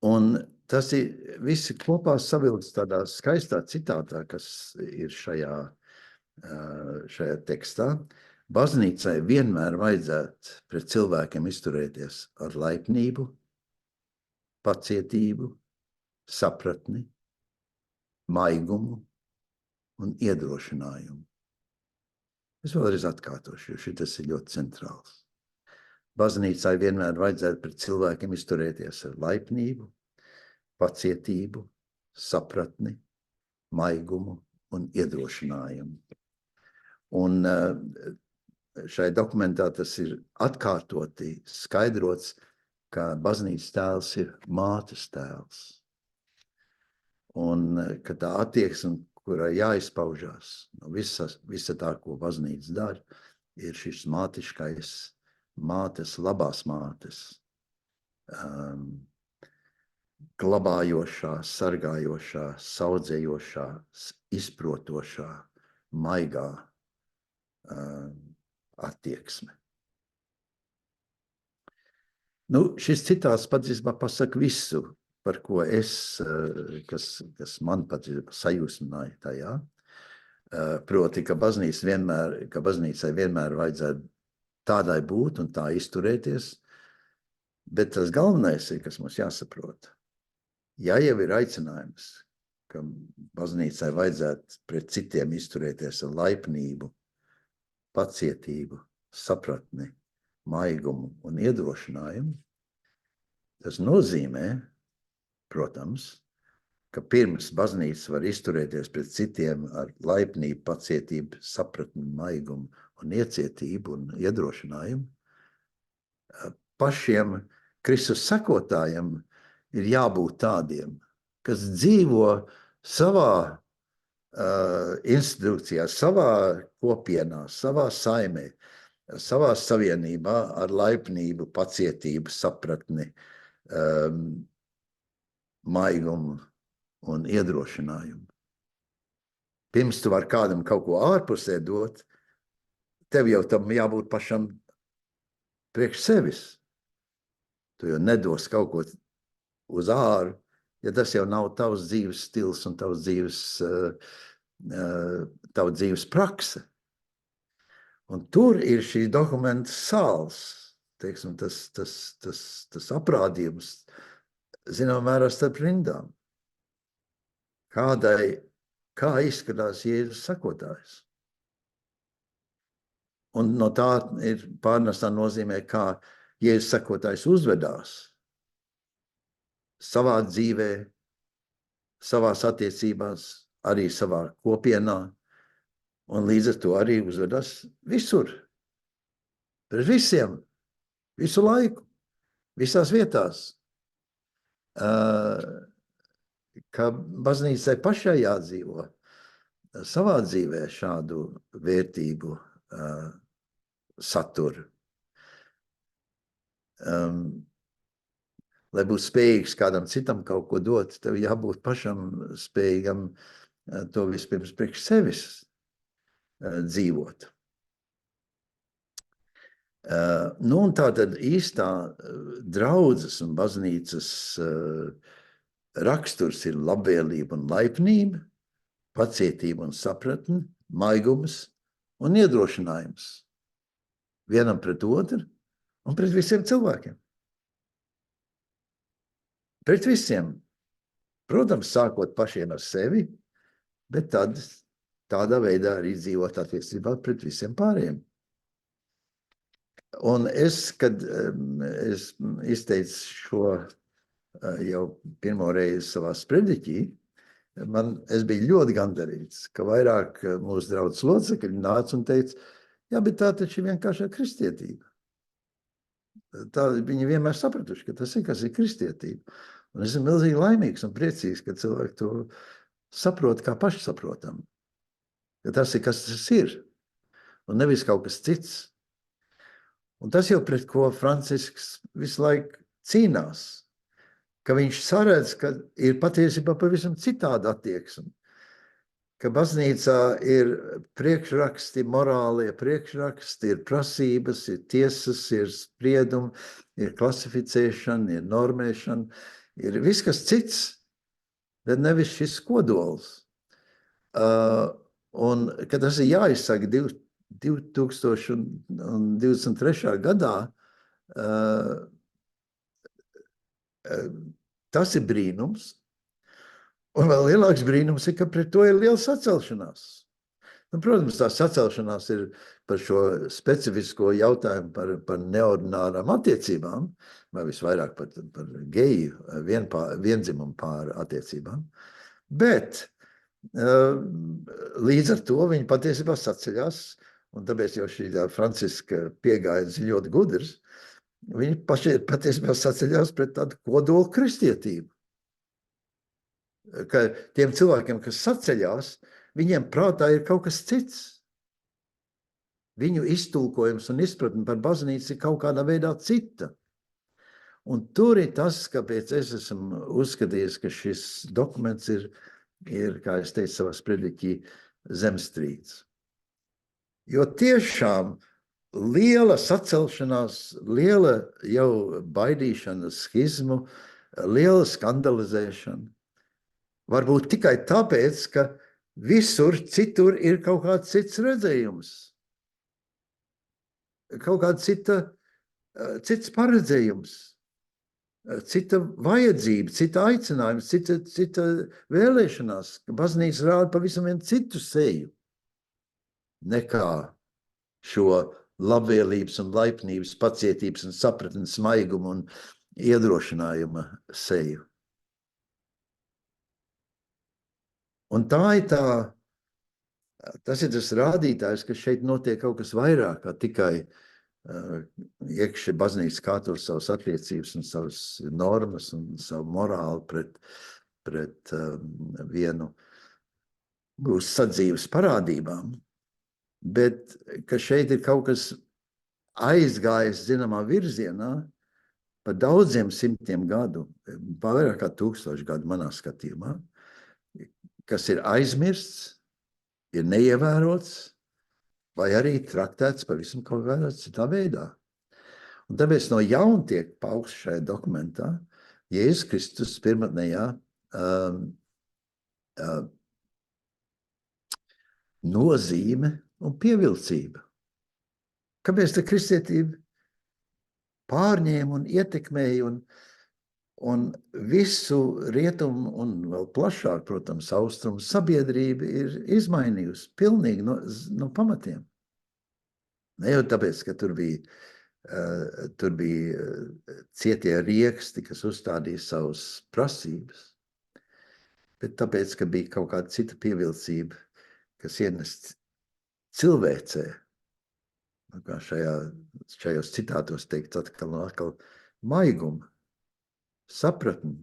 Un tas ir visi kopā savilkts tādā skaistā citātā, kas ir šajā tekstā. Baznīcai vienmēr vajadzētu pret cilvēkiem izturēties ar laipnību, pacietību, sapratni, maigumu un iedrošinājumu. Es vēlreiz atkārtošu, jo šitas ir ļoti centrāls. Baznīcai vienmēr vajadzētu pret cilvēkiem izturēties ar laipnību, pacietību, sapratni, maigumu un iedrošinājumu. Un šai dokumentā tas ir atkārtoti skaidrots, ka baznīcas tēls ir mātes tēls. Un ka tā attieksme, kurai jāizpaužās, visa tā, ko baznīca dara, ir šis mātiškais, mātes, labās mātes, glabājošā, sargājošā, saudzējošā, izprotošā, maigā attieksme. Nu, šis citāts patiesībā pasaka visu, par ko es, kas man patiesībā sajūsmināja tajā. Proti, ka baznīcai vienmēr vajadzētu tādai būt un tā izturēties, bet tas galvenais ir, kas mums jāsaprot. Ja jau ir aicinājums, ka baznīcai vajadzētu pret citiem izturēties ar laipnību, pacietību, sapratni, maigumu un iedrošinājumu, tas nozīmē, protams, ka pirms baznīca var izturēties pret citiem ar laipnību, pacietību, sapratni, maigumu un iecietību un iedrošinājumu, pašiem Kristus sekotājiem ir jābūt tādiem, kas dzīvo savā institūcijā, savā kopienā, savā saimē, savā savienībā ar laipnību, pacietību, sapratni, maigumu un iedrošinājumu. Pirms tu vari kādam kaut ko ārpusē dot, tev jau tam jābūt pašam priekš sevis. Tu jau nedos kaut ko uz āru, ja tas jau nav tavs dzīves stils un tavs dzīves prakse. Un tur ir šī dokumenta sāls, teiksim, tas aprādījums, zinām mērā starp rindām. Kā izskatās Jēzus sekotājs. Un no tā ir pārnestā nozīmē, kā Jēzus sekotājs uzvedās savā dzīvē, savās attiecībās, arī savā kopienā, un līdz ar to arī uzvedās visur, pret visiem, visu laiku, visās vietās. Ka baznīcai pašai jādzīvo savā dzīvē šādu vērtību saturu. Lai būtu spējīgs kādam citam kaut ko dot, tev jābūt pašam spējīgam to vispirms priekš sevis dzīvot. Nu, un tā tad īstā draudzes un baznīcas raksturs ir labvēlība un laipnība, pacietība un sapratne, maigums un iedrošinājums vienam pret otru un pret visiem cilvēkiem. Pret visiem. Protams, sākot pašiem ar sevi, bet tad tādā veidā arī dzīvot attiecībā pret visiem pārējiem. Un es, kad es izteicu šo jau pirmo reizi savā sprediķī, es biju ļoti gandarīts, ka vairāk mūsu draudzes locekļi nāca un teica, jā, bet tā taču ir vienkāršā kristietība. Tā viņi vienmēr sapratuši, ka tas ir, kas ir kristietība. Un es esmu milzīgi laimīgs un priecīgs, ka cilvēki to saprot kā pašsaprotam. Ka tas ir, kas tas ir, un nevis kaut kas cits. Un tas jau pret ko Francisks visu laiku cīnās, ka viņš saredz, ka ir patiesībā pavisam citāda attieksme, ka baznīcā ir priekšraksti, morālie priekšraksti, ir prasības, ir tiesas, ir spriedumi, ir klasificēšana, ir normēšana, ir viss kas cits, bet nevis šis kodols. Un, kad tas ir jāizsaka 2023. gadā, tas ir brīnums. Un vēl lielāks brīnums ir, ka pret to ir liela sacelšanās. Nu, protams, tā sacelšanās ir par šo specifisko jautājumu par neordinārām attiecībām, vai visvairāk par geju, viendzimumu pār attiecībām. Bet līdz ar to viņi patiesībā saceļās, un tāpēc jau šī Franciska piegājas ļoti gudrs, viņi patiesībā saceļās pret tādu kodolu kristietību. Ka tiem cilvēkiem, kas saceļās, viņiem prātā ir kaut kas cits. Viņu iztulkojums un izpratne par baznīcu ir kaut kādā veidā cita. Un tur ir tas, kāpēc es esmu uzskatījis, ka šis dokuments ir, kā es teicu savā sprediķī, zemstrīds. Jo tiešām liela sacelšanās, liela jau baidīšana, schizmu, liela skandalizēšana. Varbūt tikai tāpēc, ka visur citur ir kaut kāds cits redzējums. Kaut kāds cits paredzējums, cita vajadzība, cita aicinājums, cita vēlēšanās. Baznīca rāda pavisam vienu citu seju nekā šo labvēlības un laipnības, pacietības un sapratnes maigumu un iedrošinājuma seju. Un tas ir tas rādītājs, ka šeit notiek kaut kas vairāk kā tikai iekšē baznīca kārto savas attiecības un savas normas un savu morāli pret vienu uz sadzīves parādībām, bet ka šeit ir kaut kas aizgājis zināmā virzienā pa daudziem simtiem gadu, vairāk kā 1000 gadu manā skatījumā, kas ir aizmirsts, ir neievērots, vai arī traktēts pavisam kaut kādā citā veidā. Un tāpēc no jauna tiek pauksts šajā dokumentā Jēzus Kristus pirmotnējā nozīme un pievilcība. Kāpēc tā kristietība pārņēma un ietekmēja un visu rietumu un vēl plašāk, protams, austrumu sabiedrība ir izmainījusi pilnīgi no pamatiem. Ne jau tāpēc, ka tur bija cietie rieksti, kas uzstādīja savas prasības, bet tāpēc, ka bija kaut kāda cita pievilcība, kas ienest cilvēcē, kā šajos citātos teikt atkal un atkal, maigumu, sapratni,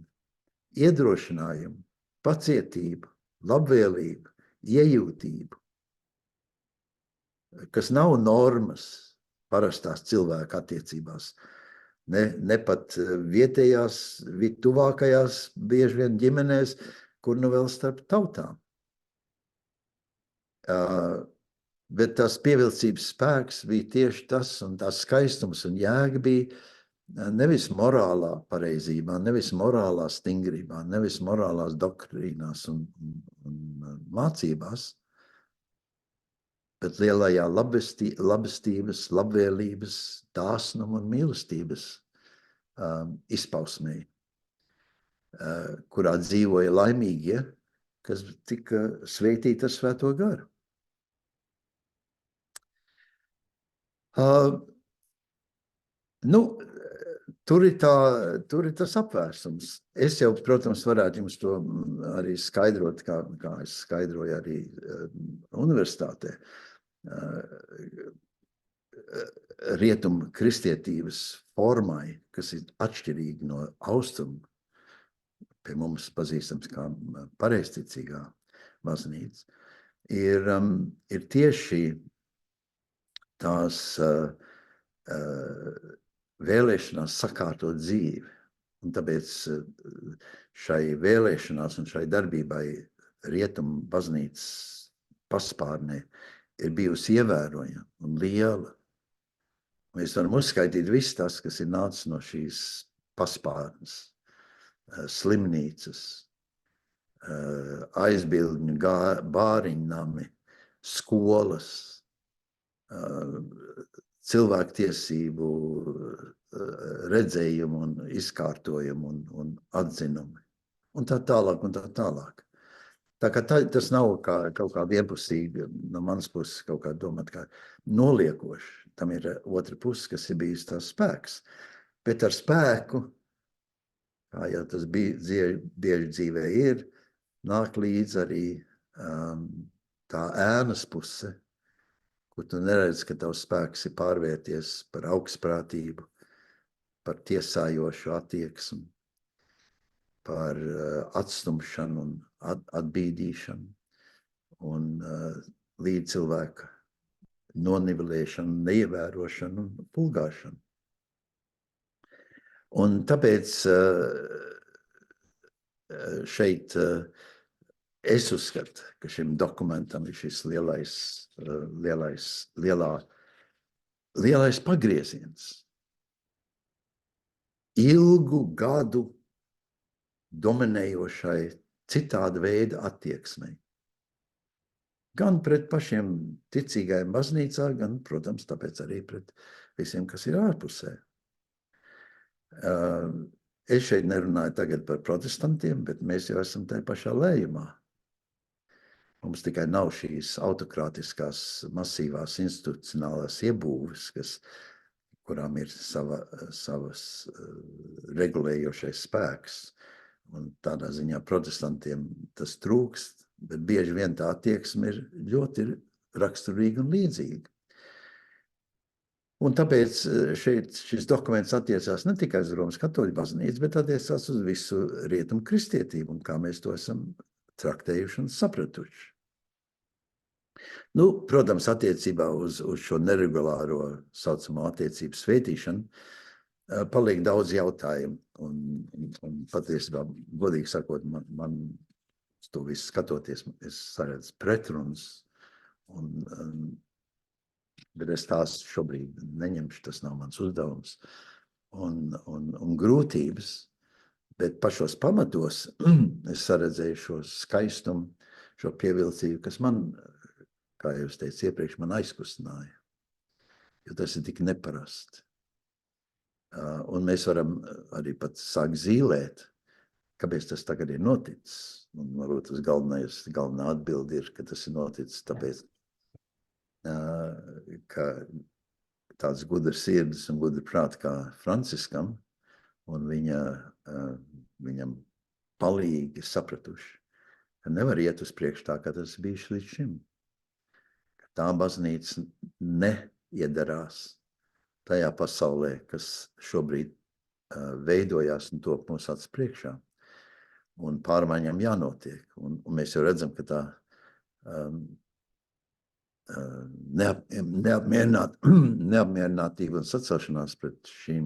iedrošinājumu, pacietību, labvēlību, iejūtību, kas nav normas parastās cilvēka attiecībās, ne pat vietējās, tuvākajās, bieži vien ģimenēs, kur nu vēl starp tautām. Bet tās pievilcības spēks bija tieši tas, un tās skaistums un jēga bija nevis morālā pareizībā, nevis morālā stingrībā, nevis morālās doktrīnās un mācībās, bet lielajā labestības, labvēlības, dāsnuma un mīlestības izpausmē, kurā dzīvoja laimīgie, kas tika svētīti ar Svēto garu. Tur ir tas apvērsums. Es jau, protams, varētu jums to arī skaidrot, kā es skaidroju arī universitātē. Rietumu kristietības formai, kas ir atšķirīga no austrumu, pie mums pazīstams kā pareizticīgā baznīca, ir tieši tās vēlēšanās sakārtot dzīvi. Un tāpēc šai vēlēšanās un šai darbībai rietumu baznīcas paspārnē ir bijusi ievērojama un liela. Mēs varam uzskaitīt visu tas, kas ir nācis no šīs paspārnes, slimnīcas, aizbildņu bāriņnami, skolas, cilvēktiesību redzējumu un izkārtojumu un atzinumu. Un tā tālāk, un tā tālāk. Tā kā tas nav kaut kā vienpusīgi no manas puses kaut kā domāt kā noliekoši. Tam ir otra puse, kas ir bijis tās spēks. Bet ar spēku, kā jau tas bieži dzīvē ir, nāk līdz arī tā ēnas puse, kur tu neredz, ka tavs spēks ir pārvērties par augstprātību, par tiesājošu attieksmi, par atstumšanu un atbīdīšanu un līdz cilvēka nonivelēšanu, neievērošanu un pulgāšanu. Un tāpēc šeit es uzskatu, ka šim dokumentam ir šis lielā lielais pagrieziens. Ilgu gadu dominējošai citāda veida attieksmei. Gan pret pašiem ticīgajiem baznīcā, gan, protams, tāpēc arī pret visiem, kas ir ārpusē. Es šeit nerunāju tagad par protestantiem, bet mēs jau esam tajā pašā lējumā. Mums tikai nav šīs autokrātiskās, masīvās institucionālās iebūves, kurām ir savas regulējošais spēks. Un tādā ziņā protestantiem tas trūkst, bet bieži vien tā attieksme ir ļoti raksturīga un līdzīga. Un tāpēc šeit šis dokuments attiecās ne tikai uz Romas katoļu baznīcu, bet attiecās uz visu rietumu kristietību un kā mēs to esam traktējuši un sapratuši. Nu, protams, attiecībā uz šo neregulāro saucamo attiecību svētīšanu paliek daudz jautājumu. Un patiesībā, godīgi sakot, man uz to visu skatoties, es saredzu pretrunas. Bet es tās šobrīd neņemšu, tas nav mans uzdevums. Un grūtības, bet pašos pamatos es saredzēju šo skaistumu, šo pievilcību, kas man, kā jau es teicu iepriekš, man aizkustināja. Jo tas ir tik neparasti. Un mēs varam arī pat sākt zīlēt, kāpēc tas tagad ir noticis. Un varbūt tas galvenā atbilde ir, ka tas ir noticis tāpēc, ka tāds gudrs sirds un gudra prāta kā Franciskam un viņam palīgi sapratuši, ka nevar iet uz priekšu tā, kā tas bijis līdz šim. Ka tā baznīca neiedarās tajā pasaulē, kas šobrīd veidojās un top mūsu acis priekšā. Un pārmaiņām jānotiek. Un mēs jau redzam, ka tā neapmierinātība un sacelšanās pret šīm,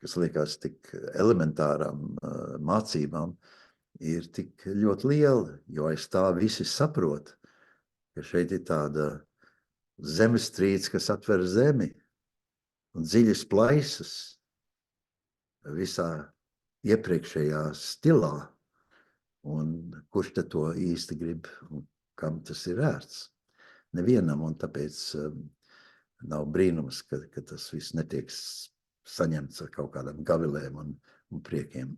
kas liekas tik elementārām mācībām, ir tik ļoti liela, jo aiz tā visi saprot, ka šeit ir tāda zemestrīce, kas atver zemi un dziļas plaisas visā iepriekšējā stilā. Un kurš te to īsti grib un kam tas ir vērts? Nevienam, un tāpēc nav brīnums, ka tas viss netiek saņemts ar kaut kādām gavilēm un priekiem.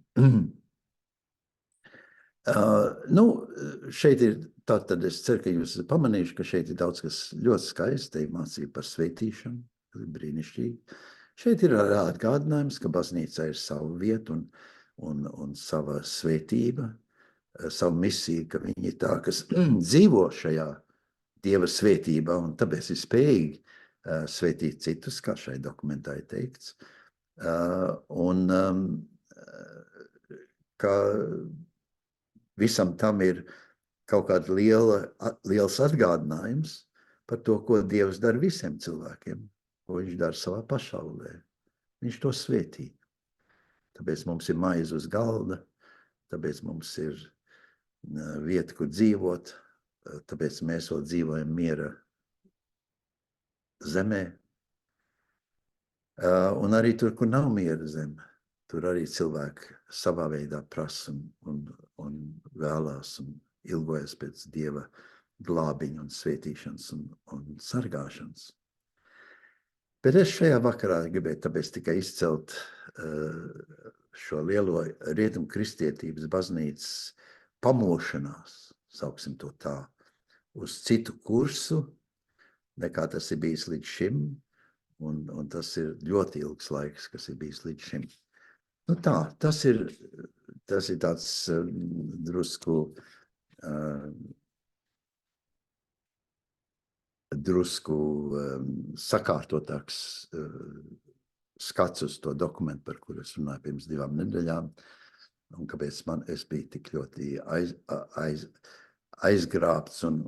Šeit ir, tātad es ceru, ka jūs esat pamanījuši, ka šeit ir daudz kas ļoti skaists, te ir mācība par svētīšanu, brīnišķīgi. Šeit ir atgādinājums, ka baznīca ir sava vieta un sava svētība, savu misiju, ka viņi ir tā, kas dzīvo šajā Dieva svētībā, un tāpēc ir spējīgi svētīt citus, kā šai dokumentā ir teikts. Ka visam tam ir kaut kāda liels atgādinājums par to, ko Dievs dara visiem cilvēkiem, ko viņš dara savā pašaulē. Viņš to svētī. Tāpēc mums ir maize uz galda, tāpēc mums ir vieta, kur dzīvot, tāpēc mēs vēl dzīvojam miera zemē. Un arī tur, kur nav miera zeme, tur arī cilvēki savā veidā prasa un vēlās un ilgojas pēc Dieva glābiņa un svētīšanas un sargāšanas. Bet es šajā vakarā gribēju tāpēc tikai izcelt šo lielo rietumu kristietības baznīcas pamošanās, sauksim to tā, uz citu kursu, nekā tas ir bijis līdz šim, un tas ir ļoti ilgs laiks, kas ir bijis līdz šim. Nu tā, tas ir tāds drusku sakārtotāks skats uz to dokumentu, par kuru es runāju pirms 2 nedēļām, un kāpēc es biju tik ļoti aizgrābts un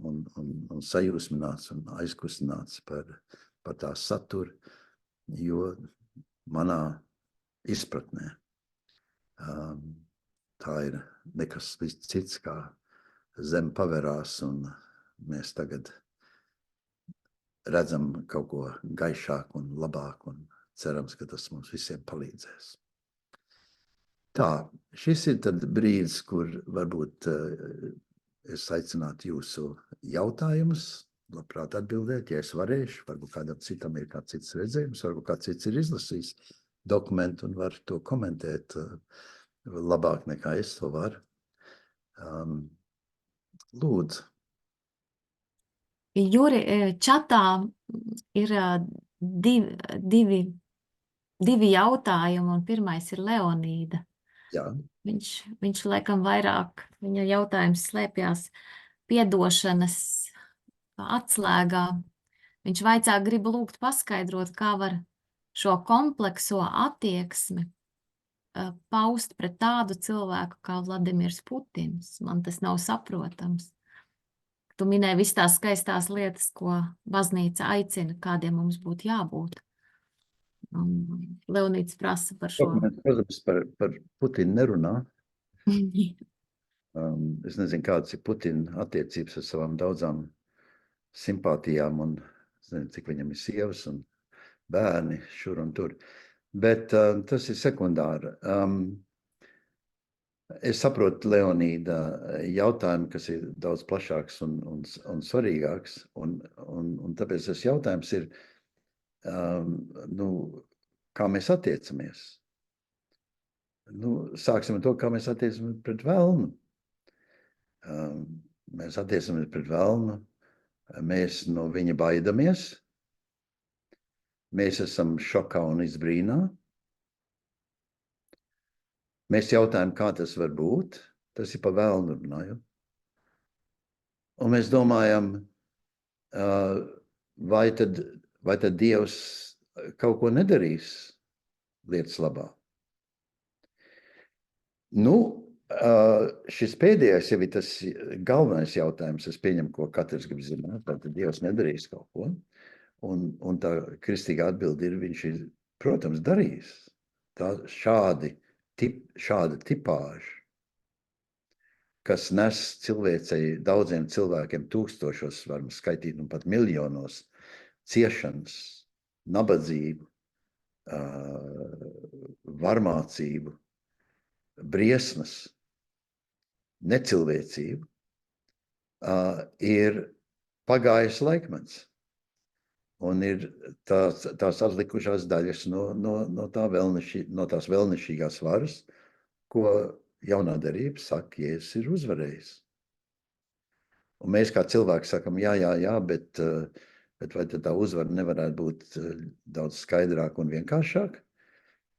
sajūsmināts un aizkustināts par tā saturu, jo manā izpratnē tā ir nekas cits, kā zeme paverās, un mēs tagad redzam kaut ko gaišāku un labāku, un cerams, ka tas mums visiem palīdzēs. Tā, šis ir tad brīdis, kur varbūt es aicinātu jūsu jautājumus, labprāt atbildēt, ja es varēšu, varbūt kādam citam ir kāds cits redzējums, varbūt kāds cits ir izlasījis dokumentu un var to komentēt labāk nekā es to varu. Lūdzu. Juri, čatā ir divi jautājumi, un pirmais ir Leonīda. Jā. Viņš laikam vairāk, viņa jautājums slēpjās piedošanas atslēgā. Viņš vaicā, gribu lūgt paskaidrot, kā var šo komplekso attieksmi paust pret tādu cilvēku kā Vladimirs Putins. Man tas nav saprotams. Tu minēji visas tās skaistās lietas, ko baznīca aicina, kādiem mums būtu jābūt. Leonīds prasa par šo. Protams, par Putinu nerunā. Es nezinu, kādas ir Putina attiecības ar savām daudzām simpātijām, un es nezinu, cik viņam ir sievas un bērni šur un tur. Bet tas ir sekundāri. Es saprotu Leonīda jautājumu, kas ir daudz plašāks un svarīgāks, un tāpēc tas jautājums ir, kā mēs attiecamies. Sāksim ar to, kā mēs attiecamies pret velnu. Mēs attiecamies pret velnu, mēs no viņa baidamies, mēs esam šokā un izbrīnā. Mēs jautājam, kā tas var būt. Tas ir pa velnu runājot. Un mēs domājam, vai tad Dievs kaut ko nedarīs lietas labā. Šis pēdējais jau ir tas galvenais jautājums. Es pieņemu, ko katrs grib zināt. Tad Dievs nedarīs kaut ko. Un tā kristīgā atbilde ir, viņš ir, protams, darījis. Šāda tipāža, kas nes cilvēcei, daudziem cilvēkiem tūkstošos, varam skaitīt, un pat miljonos, ciešanas, nabadzību, varmācību, briesmas, necilvēcību, ir pagājis laikmets. Un ir tās atlikušās daļas no tās vēlnišķīgās varas, ko jaunā derība saka, Jēzus ir uzvarējis. Un mēs kā cilvēki sakam, jā, bet vai tad tā uzvara nevarētu būt daudz skaidrāk un vienkāršāk?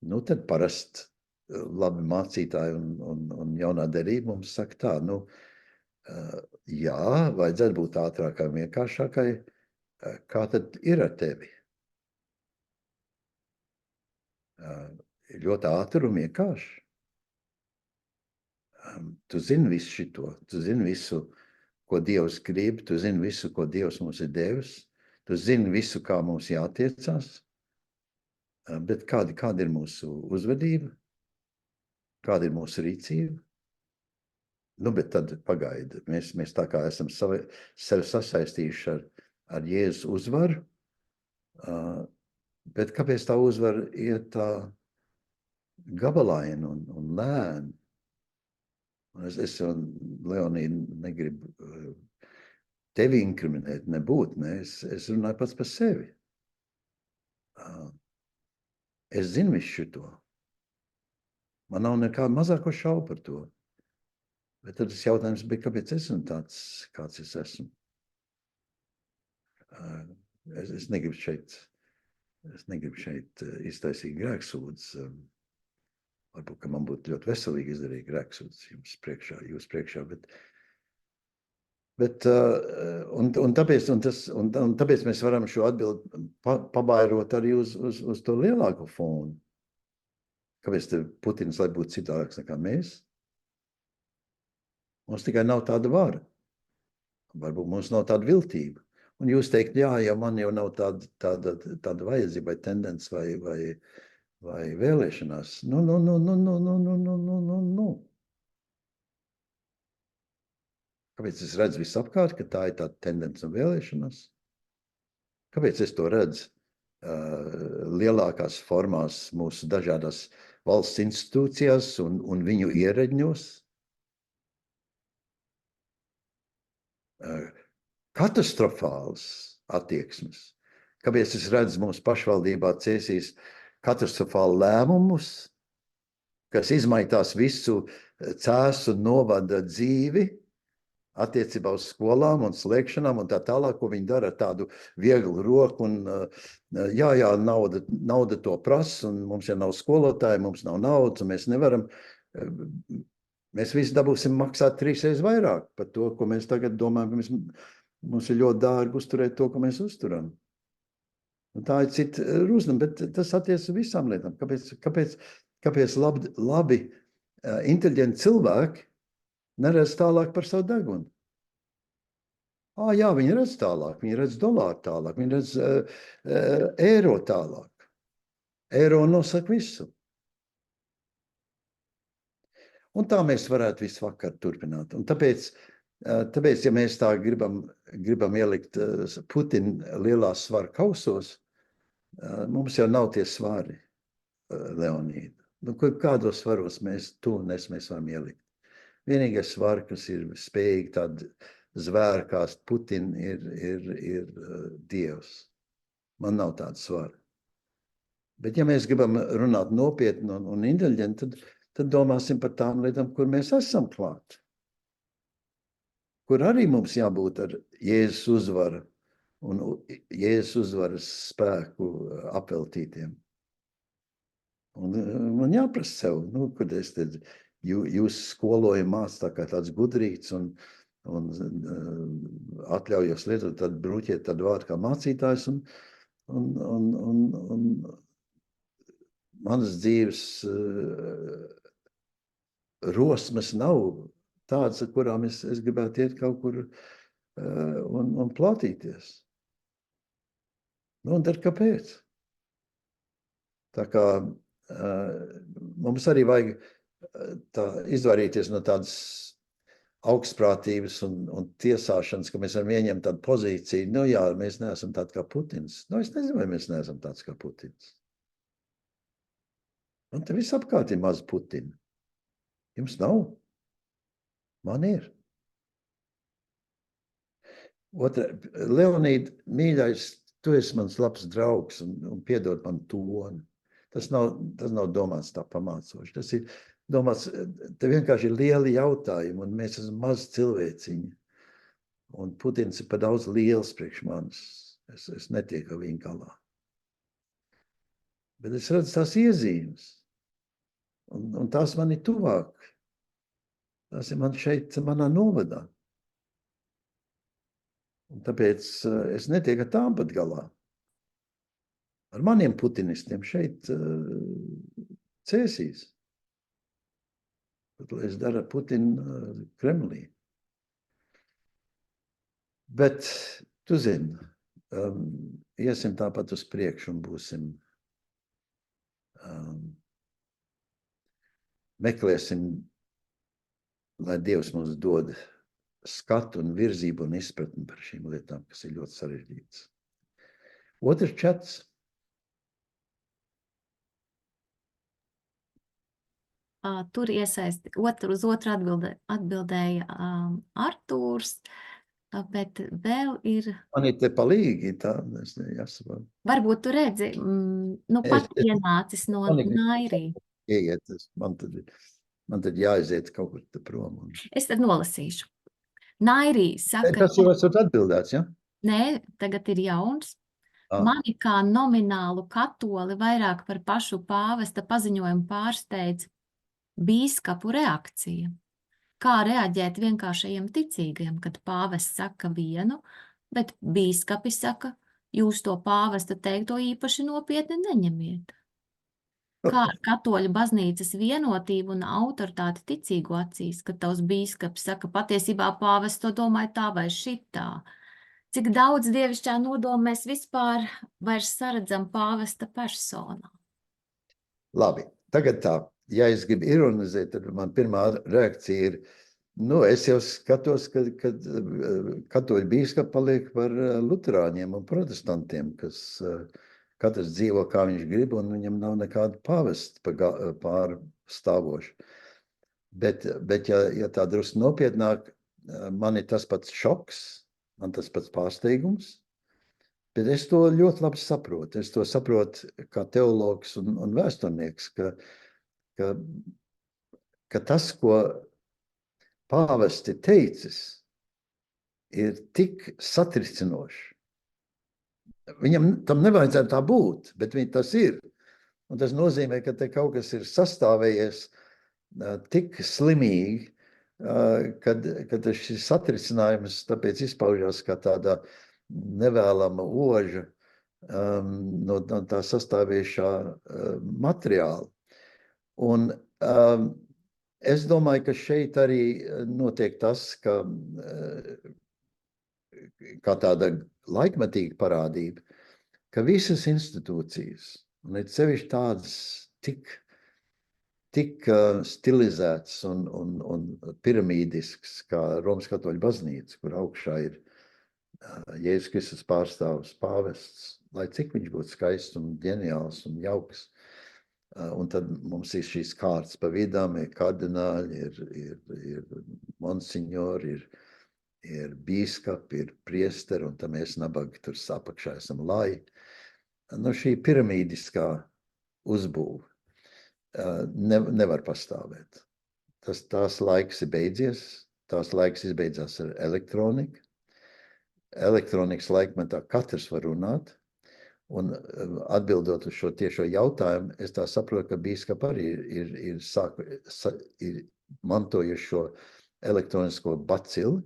Tad parasti labi mācītāji un jaunā derība mums saka tā, jā, vajadzētu būt ātrākai un vienkāršākai. Kā tad ir ar tevi? Ļoti ātri un vienkārši. Tu zini visu šito, tu zini visu, ko Dievs grib, tu zini visu, ko Dievs mums ir devis, tu zini visu, kā mums jātiecās, bet kāda ir mūsu uzvedība, kāda ir mūsu rīcība? Bet tad pagaidi, mēs tā kā esam sevi sasaistījuši ar Jēzus uzvaru, bet kāpēc tā uzvara ir tā gabalaina un lēna? Es jau, Leonīda, negribu tevi inkriminēt, nebūt, ne? Es runāju pats par sevi. Es zinu visu šito. Man nav nekā mazāko šaubu par to. Bet tad tas jautājums bija, kāpēc es esmu tāds, kāds es esmu? Es negribu šeit iztaisīt grēksūdzes. Varbūt, ka man būtu ļoti veselīgi izdarīt grēksūdzes jūs priekšā, un tāpēc mēs varam šo atbildi pabairot arī uz to lielāko fonu. Kāpēc Putins lai būtu citādāks nekā mēs? Mums tikai nav tāda vara. Varbūt mums nav tāda viltība. Un jūs teikt, jā, man jau nav tāda vajadzība vai tendence vai vēlēšanās. Kāpēc es redzu visapkārt, ka tā ir tāda tendence un vēlēšanās? Kāpēc es to redzu lielākās formās mūsu dažādās valsts institūcijās un viņu ierēģņos? Katastrofāls attieksmes. Kāpēc es redzu mūsu pašvaldībā Cēsīs katastrofālu lēmumus, kas izmaitās visu Cēsu novada dzīvi attiecībā uz skolām un slēgšanām un tā tālāk, ko viņi dara ar tādu vieglu roku un jā, nauda to prasa un mums ja nav skolotāji, mums nav naudas un mēs nevaram, mēs visi dabūsim maksāt 3 reizes vairāk par to, ko mēs tagad domājam, mums ir ļoti dārgi uzturēt to, ko mēs uzturam. Un tā ir cita rūsna, bet tas attiec uz visām lietām. Kāpēc labi inteliģenti cilvēki neredz tālāk par savu degunu? Jā, viņi redz tālāk, viņi redz dolāru tālāk, viņi redz eiro tālāk. Eiro nosaka visu. Un tā mēs varētu visu vakaru turpināt. Un tāpēc, ja mēs tā gribam ielikt Putina lielās svaru kausos, mums jau nav tie svari, Leonīda. Nu, kādos svaros mēs varam ielikt? Vienīgais svar, kas ir spējīgi tādu zvēru kā Putina, ir Dievs. Man nav tāda svara. Bet ja mēs gribam runāt nopietni un inteliģenti, tad domāsim par tām lietām, kur mēs esam klāt. Kur arī mums jābūt ar Jēzus uzvaru un Jēzus uzvaras spēku apveltītiem. Un man jāprasa sev, kad es tad jūs skoloju māc tā kā tāds gudrīts un atļaujos lietot, tad bruķiet tādu vārdu kā mācītājs un manas dzīves rosmes nav tādas, ar kurām es gribētu iet kaut kur un plātīties. Un tad kāpēc? Tā kā mums arī vajag izvairīties no tādas augstprātības un tiesāšanas, ka mēs varam ieņemt tādu pozīciju. Jā, mēs neesam tādi kā Putins. Es nezinu, vai mēs neesam tāds kā Putins. Un te viss apkārt ir maz Putina. Jums nav? Man ir. Otra, Leonīda, mīļais, tu esi mans labs draugs un piedod man toni. Tas nav domāts tā pamācoši. Tas ir domāts, te vienkārši ir lieli jautājumi, un mēs esam maz cilvēciņi. Un Putins ir pa daudz liels priekš manis. Es netieku ar viņu galā. Bet es redzu tās iezīmes. Un tās man ir tuvāk. Tās ir man šeit, manā novadā. Un tāpēc es netieku ar tām pat galā. Ar maniem putinistiem šeit Cēsīs. Pat lai es daru ar Putinu Kremlī. Bet, tu zini, iesim tāpat uz priekšu un būsim, meklēsim, lai Dievs mums dod skatu un virzību un izpratni par šīm lietām, kas ir ļoti sarežģītas. Otrs čats. Tur uz otru atbildēja Artūrs, bet vēl ir... Man ir te palīgi, tā es jāsaprot. Varbūt tu redzi, pat ienācis no Nairī. Ieiet, man tad jāaiziet kaut kur te prom. Es tad nolasīšu. Nairī saka... Tas jau esat atbildēts, ja? Nē, tagad ir jauns. Mani kā nominālu katoli vairāk par pašu pāvesta paziņojumu pārsteidz bīskapu reakcija. Kā reaģēt vienkāršajiem ticīgajiem, kad pāvests saka vienu, bet bīskapi saka, jūs to pāvesta teikto īpaši nopietni neņemiet. Kā ar katoļu baznīcas vienotību un autoritāti ticīgo acīs, kad tavs bīskaps saka, patiesībā pāvests to domāja tā vai šitā. Cik daudz dievišķā nodoma mēs vispār vairs saredzam pāvesta personā? Labi, tagad tā. Ja es gribu ironizēt, tad man pirmā reakcija ir, Nu, es jau skatos, kad katoļu bīskapi paliek par luterāņiem un protestantiem, kas katrs dzīvo, kā viņš grib, un viņam nav nekāda pāvesta pārstāvoša. Bet ja tā drusku nopietnāk, man ir tas pats šoks, man tas pats pārsteigums, bet es to ļoti labi saprotu. Es to saprotu kā teologs un vēsturnieks, ka tas, ko pāvests ir teicis, ir tik satricinoši. Viņam tam nevajadzētu tā būt, bet tas ir. Un tas nozīmē, ka te kaut kas ir sastāvējies tik slimīgi, kad šis satricinājums tāpēc izpaužās kā tāda nevēlama oža no tā sastāvējušā materiāla. Un es domāju, ka šeit arī notiek tas, kā tāda laikmetīga parādība, ka visas institūcijas, un ir sevišķi tādas tik stilizētas un piramīdiskas, kā Romas katoļu baznīca, kur augšā ir Jēzus Kristus pārstāvs pāvests, lai cik viņš būtu skaists un ģeniāls un jauks. Un tad mums ir šīs kārtas pa vidām, ir kardināļi, ir monsignori, ir bīskapi, ir priesteri, un tad mēs nabagi tur apakšā esam lai. Nu, šī piramīdiskā uzbūve nevar pastāvēt. Tās laiks ir beidzies, tās laiks izbeidzās ar elektroniku. Elektronikas laikmetā katrs var runāt, un atbildot uz šo tiešo jautājumu, es tā saprotu, ka bīskapi arī ir mantojuši šo elektronisko bacili,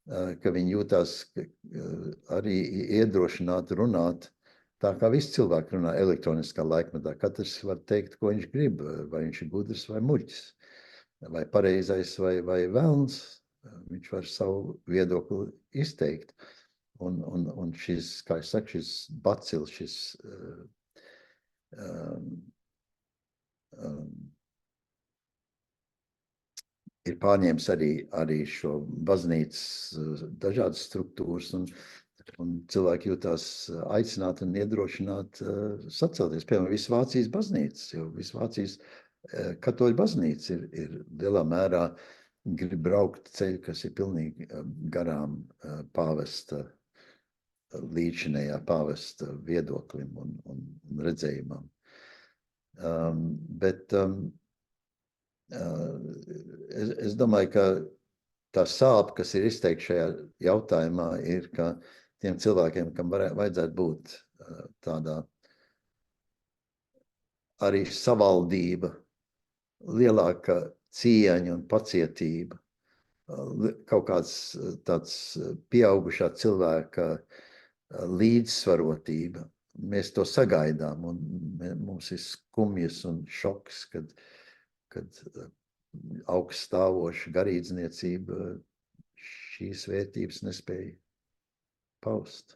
ka viņi jūtās arī iedrošināti runāt tā, kā visi cilvēki runā elektroniskā laikmetā. Katrs var teikt, ko viņš grib, vai viņš ir gudrs vai muļķis, vai pareizais vai velns. Viņš var savu viedokli izteikt. Un šis, kā es saku, šis bacils, šis ir pārņēmis arī šo baznīcas dažādas struktūras, un cilvēki jūtās aicināti un iedrošināti sacelties. Piemēram, visu Vācijas baznīcas, jo visu Vācijas katoļu baznīca ir lielā mērā grib braukt ceļu, kas ir pilnīgi garām pāvesta, līdzinējā pāvesta viedoklim un redzējumam. Bet es domāju, ka tā sāpe, kas ir izteikta šajā jautājumā, ir, ka tiem cilvēkiem, kam vajadzētu būt tādā arī savaldība, lielāka cieņa un pacietība, kaut kāds tāds pieaugušā cilvēka līdzsvarotība. Mēs to sagaidām, un mums ir skumjas un šoks, kad augststāvoša garīdzniecība šīs vērtības nespēja paust.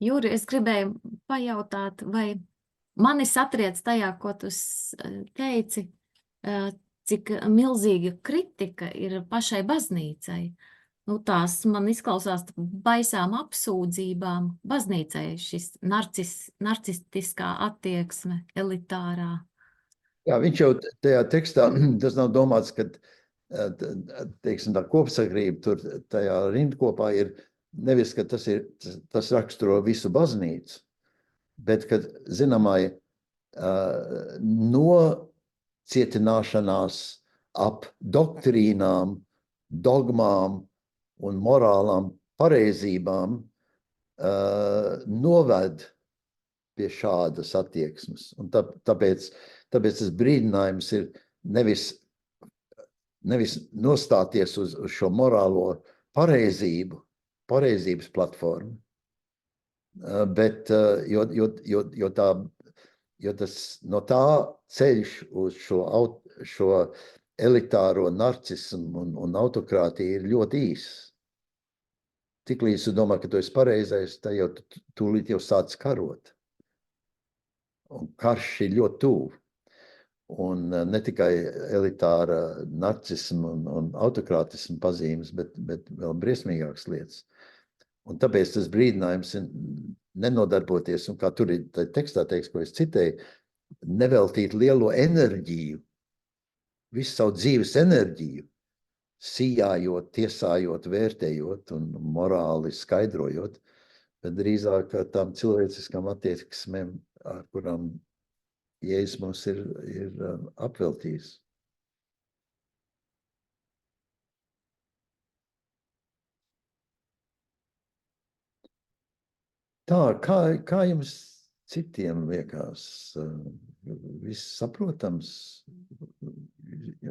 Juri, es gribēju pajautāt, vai mani satriec tajā, ko tu teici, cik milzīga kritika ir pašai baznīcai. Nu, tās man izklausās baisām apsūdzībām baznīcai, šis narcistiskā attieksme, elitārā. Jā, viņš jau tajā tekstā, tas nav domāts, ka, teiksim, tā kopsakrība tur tajā rindkopā ir nevis, ka tas raksturo visu baznīcu, bet, kad zināmai nocietināšanās ap doktrīnām, dogmām un morālām pareizībām noved pie šādas attieksmes. Un tāpēc tas brīdinājums ir nevis nostāties uz šo morālo pareizības platformu, bet jo tas no tā ceļš uz šo elitāro narcismu un autokrātiju ir ļoti īss. Tiklīdz tu domā, ka tu esi pareizais, tad jau tūlīt jau sāc karot. Un karš ir ļoti tuvu. Un ne tikai elitāra narcisma un autokrātisma pazīmes, bet vēl briesmīgākas lietas. Un tāpēc tas brīdinājums ir nenodarboties, un kā tur ir tekstā teiks, ko es citēju, neveltīt lielo enerģiju, visu savu dzīves enerģiju, sijājot, tiesājot, vērtējot un morāli skaidrojot, bet drīzāk tām cilvēciskām attieksmēm, ar kurām Jēzus mums ir apveltījis. Tā, kā jums citiem liekas, viss saprotams,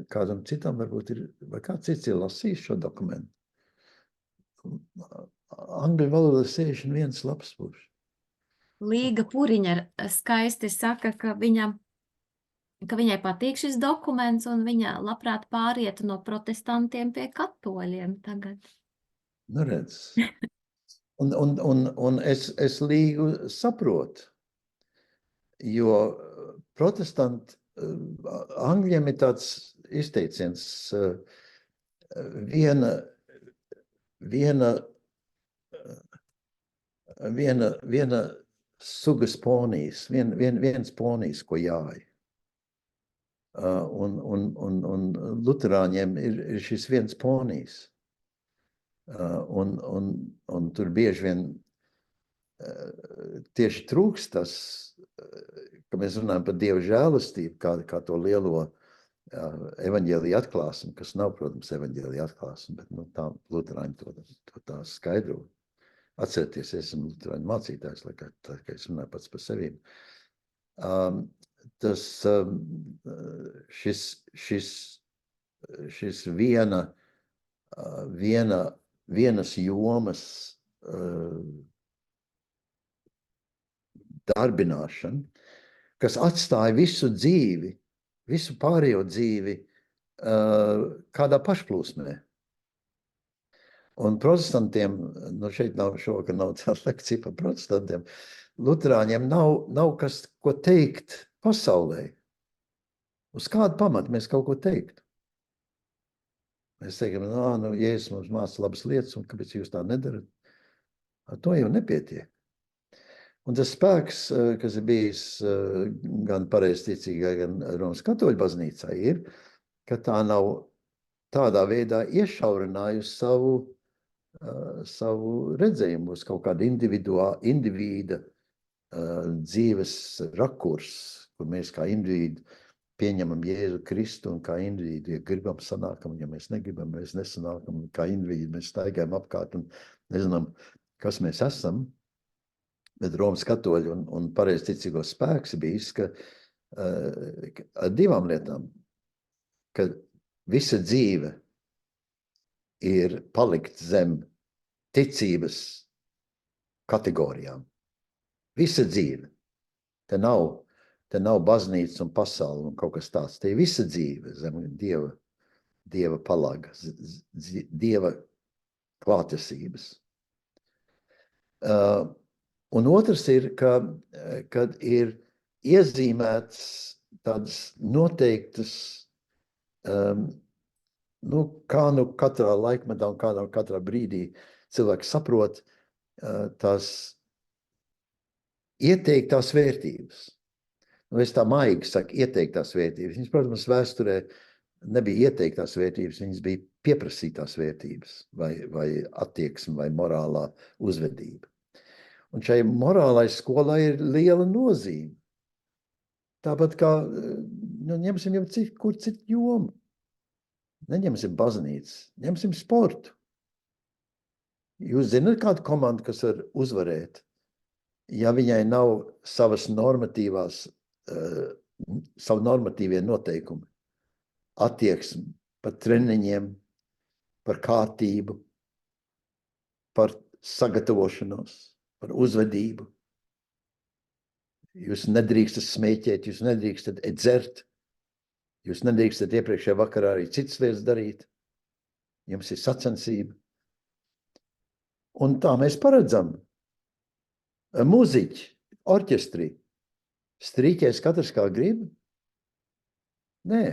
kādam citam varbūt ir, vai kāds cits ir lasījis šo dokumentu? Angļu valodā 61 lapspuši. Līga Puriņa skaisti saka, ka viņai patīk šis dokuments un viņa labprāt pārietu no protestantiem pie katoļiem tagad. Nu redz. Un es līgu saprotu, jo protestanti, angļiem ir tāds izteiciens, viena sugas ponijas, viens ponijas, ko jāj. Un luterāņiem ir šis viens ponijas. Un tur bieži vien tieši trūkst tas, ka mēs runājam par Dieva žēlastību, kā to lielo evaņģēlija atklāsmi, kas nav, protams, evaņģēlija atklāsmi, bet tā luterāņi to tā skaidro. Atcerieties, es esmu luterāņu mācītājs, tā kā es runāju pats par sevi. Šis vienas jomas darbināšana, kas atstāja visu dzīvi, visu pārējo dzīvi kādā pašplūsmē. Un protestantiem, šeit šovakar nav tā lekcija par protestantiem, luterāņiem nav kas, ko teikt pasaulē. Uz kādu pamatu mēs kaut ko teiktu? Mēs teikam, Jēzus mums māca labas lietas, un kāpēc jūs tā nedarat? Ar to jau nepietiek. Un tas spēks, kas ir bijis gan pareizticīgai, gan Romas katoļu baznīcā, ir, ka tā nav tādā veidā iešaurinājusi savu redzējumu uz kaut kādu individa dzīves rakurs, kur mēs kā individi pieņemam Jēzu Kristu un kā individi, ja gribam sanākam, ja mēs negribam, mēs nesanākam, kā individi mēs staigājam apkārt un nezinām, kas mēs esam. Bet Romas katoļu un pareizticīgo spēks bijis, ka ar divām lietām, ka visa dzīve ir palikt zem ticības kategorijām. Visa dzīve. Te nav baznīca un pasaule un kaut kas tāds. Te ir visa dzīve zem Dieva palaga, Dieva klātesības. Un otrs ir, kad ir iezīmēts tādas noteiktas, kā katrā laikmetā un katrā brīdī cilvēks saprot tās ieteiktās vērtības. Es tā maigi saku, ieteiktās vērtības. Viņas, protams, vēsturē nebija ieteiktās vērtības, viņas bija pieprasītās vērtības vai attieksme vai morālā uzvedība. Un šai morālai skolai ir liela nozīme. Tāpat kā, ņemsim jau kur citu jomu. Neņemsim baznīcu, ņemsim sportu. Jūs zināt kādu komandu, kas var uzvarēt, ja viņai nav savu normatīvie noteikumi, attieksmi par treniņiem, par kārtību, par sagatavošanos, par uzvedību. Jūs nedrīkstat smēķēt, jūs nedrīkstat dzert, jūs nedrīkstat iepriekšējā vakarā arī citas lietas darīt. Jums ir sacensība. Un tā mēs paredzam muziķi, orķestrī. Strīķēs katrs kā grib? Nē.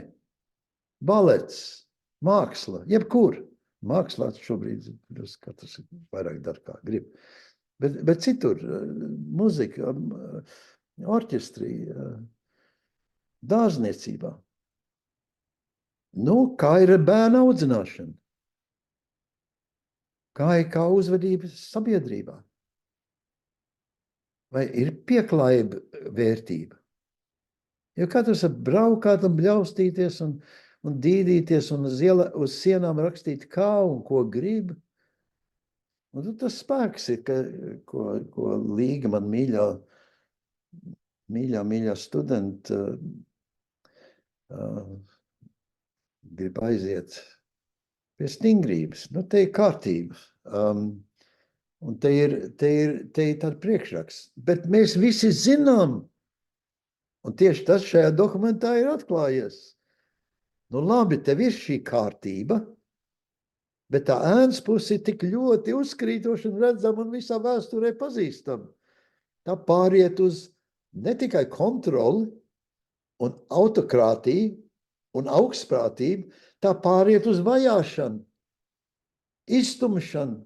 Balets, māksla, jebkur. Mākslā šobrīd katrs vairāk dara kā grib. Bet citur, muzika, orķestrī, dārzniecībā. Nu, kā ir bērna audzināšana? Kā uzvedība sabiedrībā? Vai ir pieklājība vērtība? Jo katrs var braukāt un bļaustīties un dīdīties un uz sienām rakstīt kā un ko grib. Un tas spēks ir, ko Līga, man mīļā studenta, grib aiziet pie stingrības. Nu, te ir kārtība. Un te ir tāda priekšraksts. Bet mēs visi zinām, un tieši tas šajā dokumentā ir atklājies. Nu labi, tev ir šī kārtība, bet tā ēnas puse ir tik ļoti uzkrītoša un redzama un visā vēsturē pazīstama. Tā pāriet uz ne tikai kontroli un autokrātiju un augstprātību, tā pāriet uz vajāšanu, iztumšanu,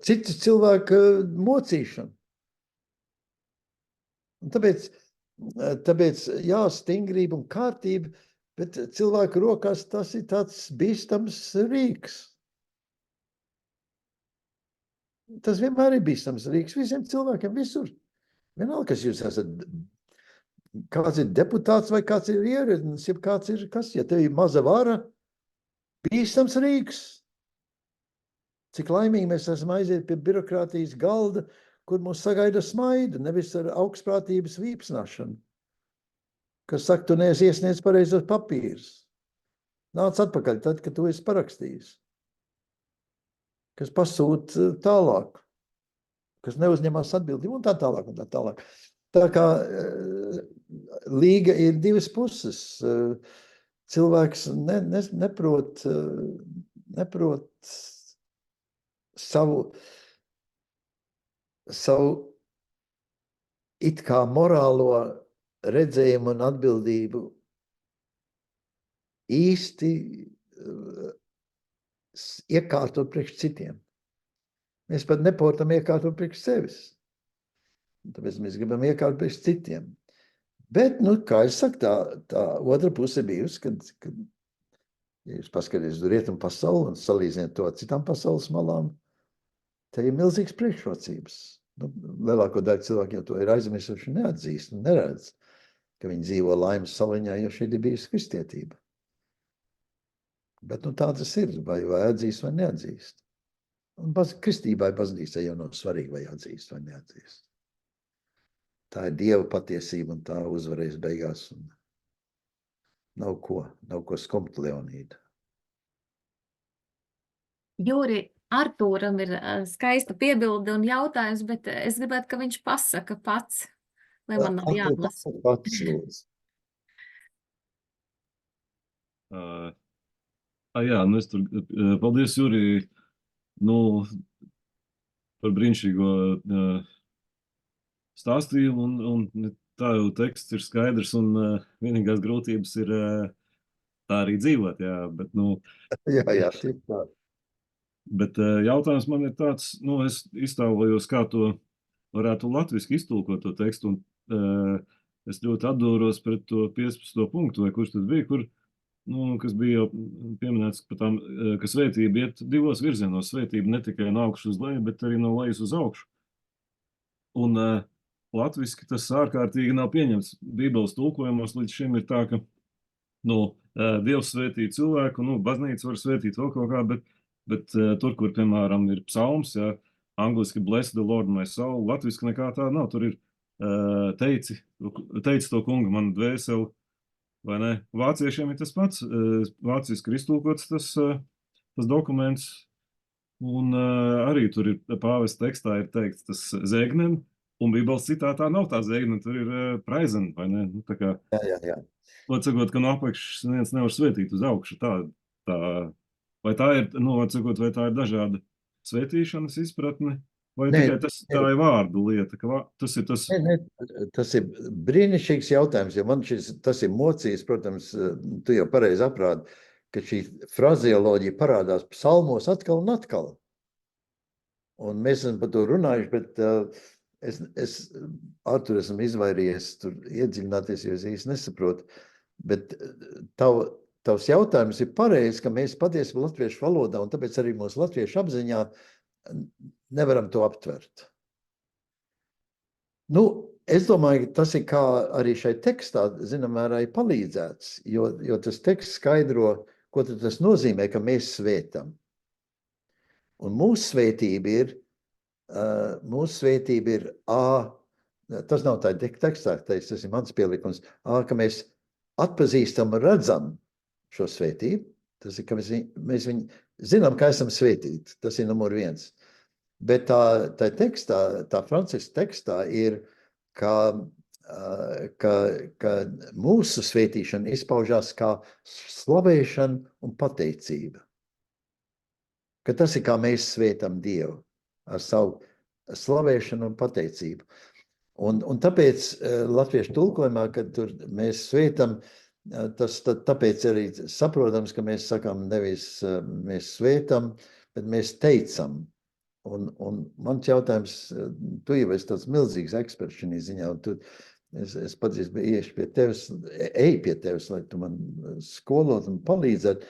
citu cilvēku mocīšanu. Un tāpēc jā, stingrība un kārtība, bet cilvēku rokās tas ir tāds bīstams rīks. Tas vienmēr ir bīstams rīks visiem cilvēkiem visur. Vienalga, kas jūs esat, kāds ir deputāts vai kāds ir ierēdnis, ja kāds ir, ja tev ir maza vara, bīstams rīks. Cik laimīgi mēs esam aiziet pie birokrātijas galda, kur mūs sagaida smaida, nevis ar augstprātības vīpsnāšanu. Kas saka, tu neesi iesniedz pareizos papīrus. Nāc atpakaļ tad, kad tu esi parakstījis. Kas pasūt tālāk. Kas neuzņemās atbildību un tā tālāk un tā tālāk. Tā kā Līga ir divas puses. Cilvēks neprot savu it kā morālo redzējumu un atbildību īsti iekārtot priekš citiem. Mēs pat neportam iekārtot priekš sevis. Tāpēc mēs gribam iekārtot priekš citiem. Bet, nu, kā es saku, tā otra puse bijusi, kad ja jūs paskaties uz rietumu pasauli un salīdziniet to ar citām pasaules malām, te ir milzīgs priekšrocības. Nu, lielāko daļu cilvēku jau to ir aizmirsuši un neatzīst un neredz, ka viņi dzīvo laimes saliņā, jo šeit ir bijusi kristietība. Bet nu, tā tas ir, vai atzīst vai neatzīst. Un kristībai baznīcai jau nav svarīgi, vai atzīst vai neatzīst. Tā ir Dieva patiesība un tā uzvarēs beigās. Un nav ko skumt, Leonīda. Jūri, Artūram ir skaista piebilde un jautājums, bet es gribētu, ka viņš pasaka pats, lai man nav jālasa. Pats lūdzu. Jā, nu es tur, paldies, Jūri, nu, par brīnišķīgo stāstījumu, un tā jau teksts ir skaidrs, un vienīgās grūtības ir tā arī dzīvot, jā, bet, nu... Jā, tik tā. Bet jautājums man ir tāds, nu, es iztēlojos, kā to varētu latviski iztulkot to tekstu, un es ļoti atdūros pret to 15. punktu, vai kurš tas bija, kur, nu, kas bija jau pieminēts par tām, ka svētība iet divos virzienos. Svētība ne tikai no augšas uz leju, bet arī no lejas uz augšu. Un latviski tas ārkārtīgi nav pieņemts. Bībeles tulkojumos līdz šim ir tā, ka, nu, Dievs svētī cilvēku, nu, baznīca var svētīt vēl kaut kā, bet tur, kur, piemēram, ir psalms, ja, angliski bless the Lord my soul, latviski nekā tā nav. Tur ir teici to kungu man dvēseli, vai ne? Vāciešiem ir tas pats, vāciski ir iztulkots tas dokuments, un arī tur ir pāvesta tekstā ir teikts tas zēgnen, un Bībeles citātā nav tā zēgnen, tur ir praisen, vai ne? Nu, tā kā, Jā. Atsakot, ka no apakšas neviens nevar svētīt uz augšu, vai tā ir, nu, atsakot, vai tā ir dažāda svētīšanas izpratne, Vai Nē, tikai tā ir vārdu lieta, ka tas ir tas... nē, tas ir brīnišķīgs jautājums, jo man tas ir mocījis, protams, tu jau pareizi aprādi, ka šī frazeoloģija parādās psalmos atkal un atkal. Un mēs esam par to runājuši, bet es Artur, esmu izvairījies tur iedziļināties, jo es īsti nesaprotu. Bet tavs jautājums ir pareizs, ka mēs patiesībā latviešu valodā, un tāpēc arī mūsu latviešu apziņā nevaram to aptvert. Nu, es domāju, ka tas ir kā arī šai tekstā, zinām, mērā ir palīdzēts, jo tas teksts skaidro, ko tad tas nozīmē, ka mēs svētam. Un mūsu svētība ir tas nav tā tekstā, tas ir mans pielikums, ka mēs atpazīstam un redzam šo svētību. Tas ir, ka mēs viņu zinām, ka esam svētīti. Tas ir numur 1. Bet tā tekstā, tā Franciska tekstā ir, ka mūsu svētīšana izpaužās kā slavēšana un pateicība. Ka tas ir, kā mēs svētam Dievu ar savu slavēšanu un pateicību. Un tāpēc latviešu tulkojumā, kad tur mēs svētam, tāpēc arī saprotams, ka mēs sakām nevis mēs svētam, bet mēs teicam. Un mans jautājums, tu jau esi tāds milzīgs eksperts šajā ziņā, un es pats iešu pie tevis, eju pie tevis, lai tu man skolot un palīdzēt.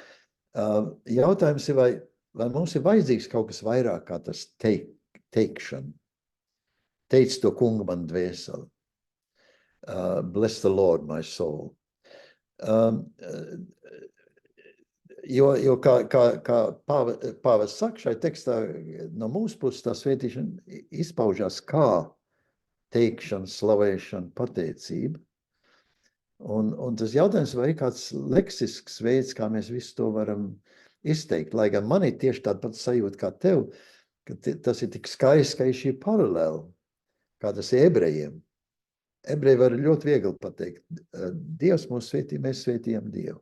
Jautājums ir, vai mums ir vajadzīgs kaut kas vairāk kā tas teikšana? Teic to kungu man dvēseli. Bless the Lord, my soul. Jo kā Pāvests saka šai tekstā, no mūsu puses tā svētīšana izpaužās kā teikšana, slavēšana, pateicība. Un tas jautājums, vai ir kāds leksisks veids, kā mēs visu to varam izteikt, lai gan man ir tieši tāda pats sajūta kā tev, ka tas ir tik skaisti, ka ir šī paralēla, kā tas ir ebrejiem. Ebreji var ļoti viegli pateikt, Dievs mūs svētī, mēs svētījam Dievu.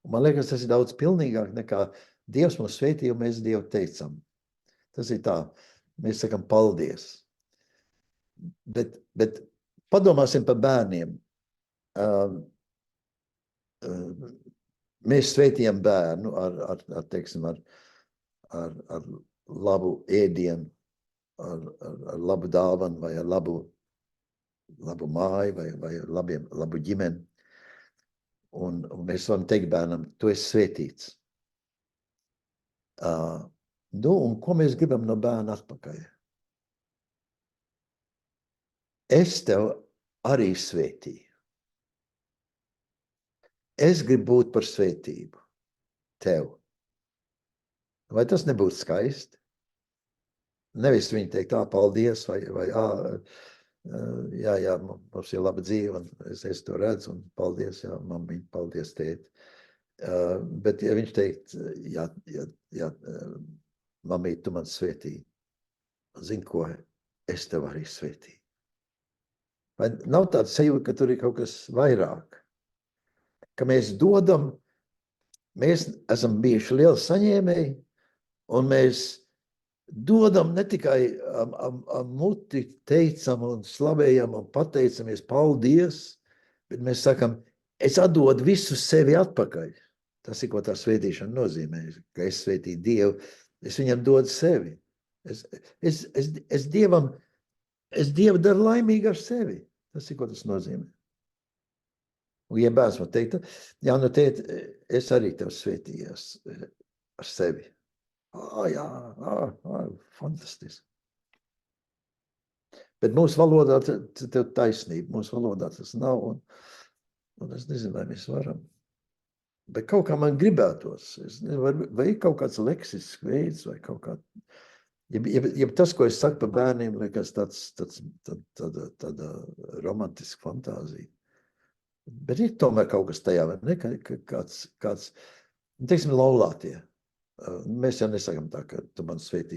Un man liekas, tas ir daudz pilnīgāk nekā Dievs mūs svētī, un mēs Dievu teicam. Tas ir tā, mēs sakam paldies. Bet padomāsim par bērniem. Mēs svētījam bērnu ar labu ēdienu, ar labu dāvanu vai ar labu māju vai labu ģimeni. Un mēs varam teikt bērnam, tu esi svētīts. Un ko mēs gribam no bērna atpakaļ? Es tev arī svētīju. Es gribu būt par svētību tev. Vai tas nebūtu skaisti? Nevis viņi teikt, paldies, vai jā, mums ir laba dzīve, un es to redzu, un paldies, jā, mammiņ, paldies, tēt. Bet ja viņš teikt, jā, mammīt, tu man svētīji. Zini ko, es tev arī svētīju. Vai nav tāds sajūta, ka tur ir kaut kas vairāk? Ka mēs dodam, mēs esam bijuši lieli saņēmēji, un mēs dodam ne tikai muti teicam un slavējam un pateicamies paldies, bet mēs sakam, es atdodu visu sevi atpakaļ. Tas ir, ko tā svētīšana nozīmē, ka es svētīju Dievu, es viņam dodu sevi. Es Dievu daru laimīgu ar sevi. Tas ir, ko tas nozīmē. Un, ja bērns man teikt, jā, nu tēt, es arī tev svētījos ar sevi. Jā, fantastiski. Bet mūsu valodā tev taisnība, mūsu valodā tas nav, un es nezinu, vai mēs varam. Bet kaut kā man gribētos, vai ir kaut kāds leksisks veids, vai kaut kā, ja tas, ko es saku par bērniem, liekas tāda romantiska fantāzija. Bet ir tomēr kaut kas tajā, vai ne? Kāds, teiksim, laulātie. Mēs jau nesakam tā, ka tu man svētī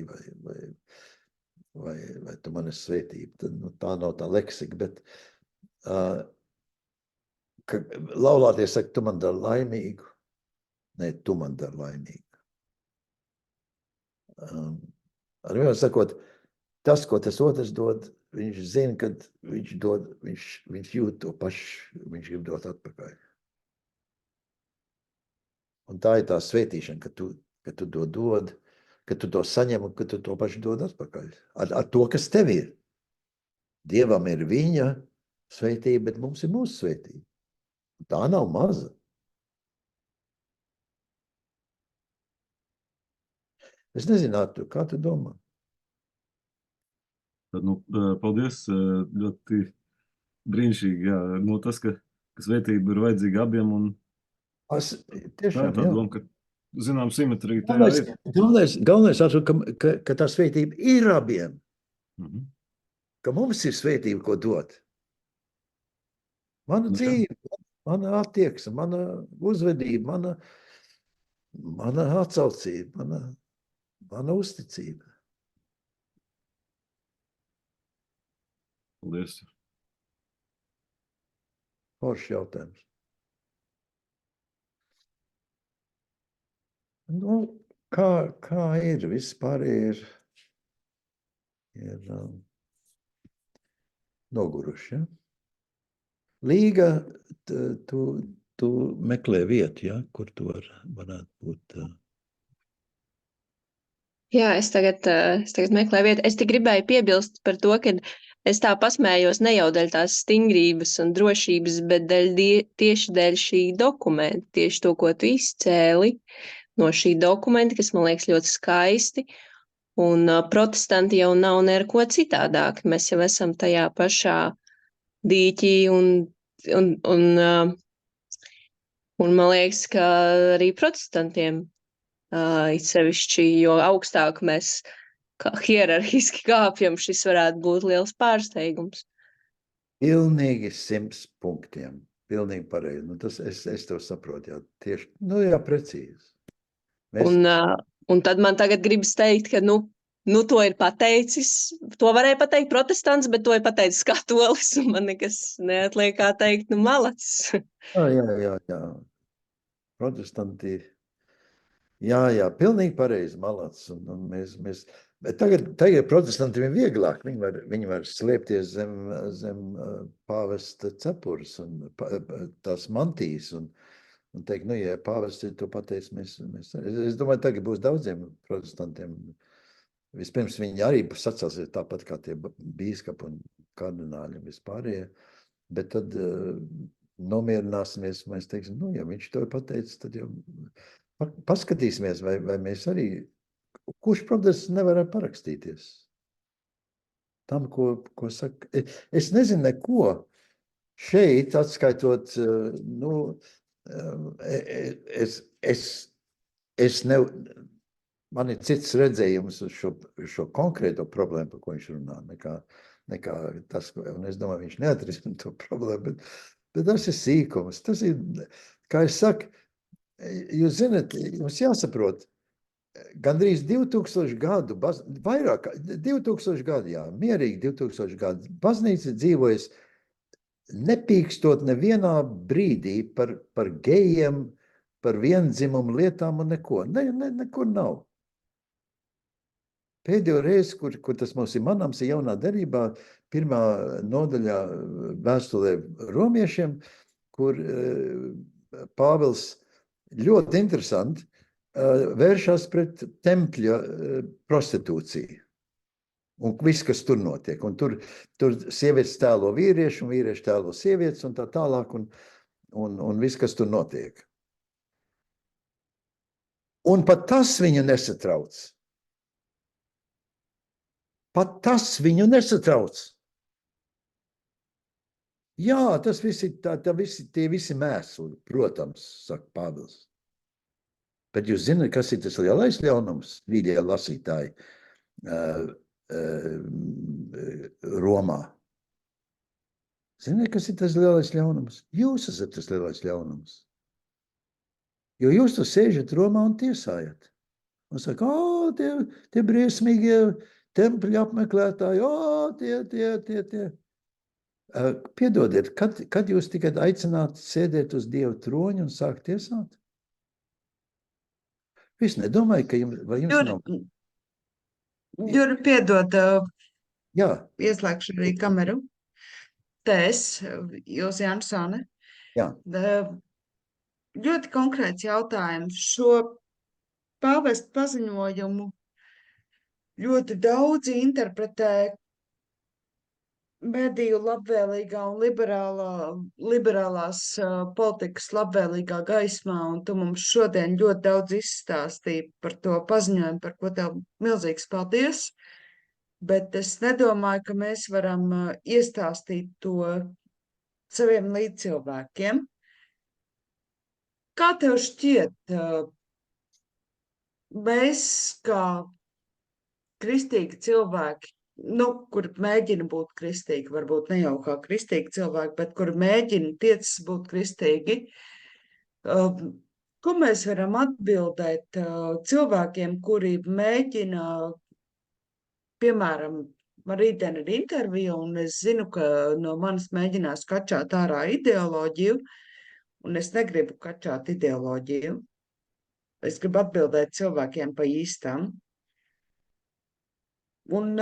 vai tu man esi svētība. Tā nav tā leksika, bet ka laulātie saka, tu man dari laimīgu. Nē, tu man dari laimīgu. Ar vienmēr sakot, tas, ko tas otrs dod, viņš zina, kad viņš dod, viņš jūt to pašu, viņš grib dot atpakaļ. Un tā ir tā svētīšana, ka tu to dod, ka tu to saņem un ka tu to pašu dod atpakaļ. Ar to, kas tev ir. Dievam ir viņa svētība, bet mums ir mūsu svētība. Tā nav maza. Es nezinu, Artur, kā tu domā? Tad, paldies, ļoti brīnišķīgi, jā. Tas, ka svētība ir vajadzīga abiem, un tā ir Tiešām, tā jā. doma, ka, zinām, simetrija tajā ir. Galvenais, Artur, ka tā svētība ir abiem. Mhm. Ka mums ir svētība, ko dot. Mana Jā. dzīve, mana attieksme, mana uzvedība, mana atsaucība, mana uzticība. Paldies. Foršs jautājums. Nu, kā ir? Vispār ir noguruši, ja? Līga, tu meklē vietu, ja? Kur tu varētu būt. Jā, es tagad meklēju vietu. Es tik gribēju piebilst par to, ka es tā pasmējos ne jau dēļ tās stingrības un drošības, bet tieši dēļ šī dokumenta, tieši to, ko tu izcēli no šī dokumenta, kas man liekas ļoti skaisti. Un protestanti jau nav neko citādāk. Mēs jau esam tajā pašā dīķī un man liekas, ka arī protestantiem it sevišķi, jo augstāk mēs hierarhiski kāpjam, šis varētu būt liels pārsteigums. Pilnīgi 100 punktiem. Pilnīgi pareizi. Nu, tas es tev saprotu, jā. Tieši, jā, precīzi. Un tad man tagad gribas teikt, ka, to ir pateicis, to varēja pateikt protestants, bet to ir pateicis katolis, un man nekas neatliek kā teikt, malacis. Jā. Protestanti, jā, pilnīgi pareizi, malacis. Un mēs, bet tagad protestantiem ir vieglāk. Viņi var slēpties zem pāvesta cepures un tās mantijas un teikt, ja pāvests to pateic, es domāju, tagad būs daudziem protestantiem. Vispirms viņi arī sacelsies tāpat kā tie bīskapi un kardināļi un vispārējie, bet tad nomierināsimies, mēs teiksim, ja viņš to ir pateicis, tad jau paskatīsimies, vai mēs arī, kurš protests nevar parakstīties tam, ko saka. Es nezinu neko šeit, atskaitot, man ir cits redzējums uz šo konkrēto problēmu, par ko viņš runā, nekā tas, un es domāju, viņš neatrisina to problēmu, bet tas ir sīkums. Tas ir, kā es saku, jūs zināt, jums jāsaprot, gandrīz 2000 gadu, vairāk, 2000 gadu, jā, mierīgi 2000 gadu, baznīca dzīvojas nepīkstot nevienā brīdī par gejiem, par viendzimumu lietām un neko. Nekur nav. Pēdējo reizi, kur tas mums ir manāms, ir jaunā derībā, 1. nodaļā vēstulē romiešiem, kur Pāvils ļoti interesanti vēršas pret tempļa prostitūciju. Un viss, kas tur notiek. Un tur sievietes tēlo vīriešu, un vīrieši tēlo sievietes, un tā tālāk, un viss, kas tur notiek. Un pat tas viņu nesatrauc. Pat tas viņu nesatrauc. Jā, tas viss ir tie visi mēsli, protams, saka Pāvils. Bet jūs zināt, kas ir tas lielais ļaunums, mīļie lasītāji, Romā. Ziniet, kas ir tas lielais ļaunums? Jūs esat tas lielais ļaunums. Jo jūs tur sēžat Romā un tiesājat. Un saka, tie briesmīgie tempļu apmeklētāji, tie. Piedodiet, kad jūs tikai aicināt sēdēt uz Dieva troņa un sākt tiesāt? Es nedomāju, ka jums nav. Juri, piedod, Jā, ieslēgšu arī kameru. Tēs, Ilze Jansone. jā. Ļoti konkrēts jautājums. Šo pāvesta paziņojumu ļoti daudzi interpretē mediju labvēlīgā un liberālās politikas labvēlīgā gaismā, un tu mums šodien ļoti daudz izstāstīji par to paziņojumu, par ko tev milzīgs paldies, bet es nedomāju, ka mēs varam iestāstīt to saviem līdzcilvēkiem. Kā tev šķiet, mēs kā kristīgi cilvēki, kur mēģina būt kristīgi, varbūt ne jau kā kristīgi cilvēki, bet kur mēģina tiecas būt kristīgi, ko mēs varam atbildēt cilvēkiem, kuri mēģina, piemēram, man rītdien ir intervija, un es zinu, ka no manis mēģinās kačāt ārā ideoloģiju, un es negribu kačāt ideoloģiju. Es gribu atbildēt cilvēkiem pa īstam. Un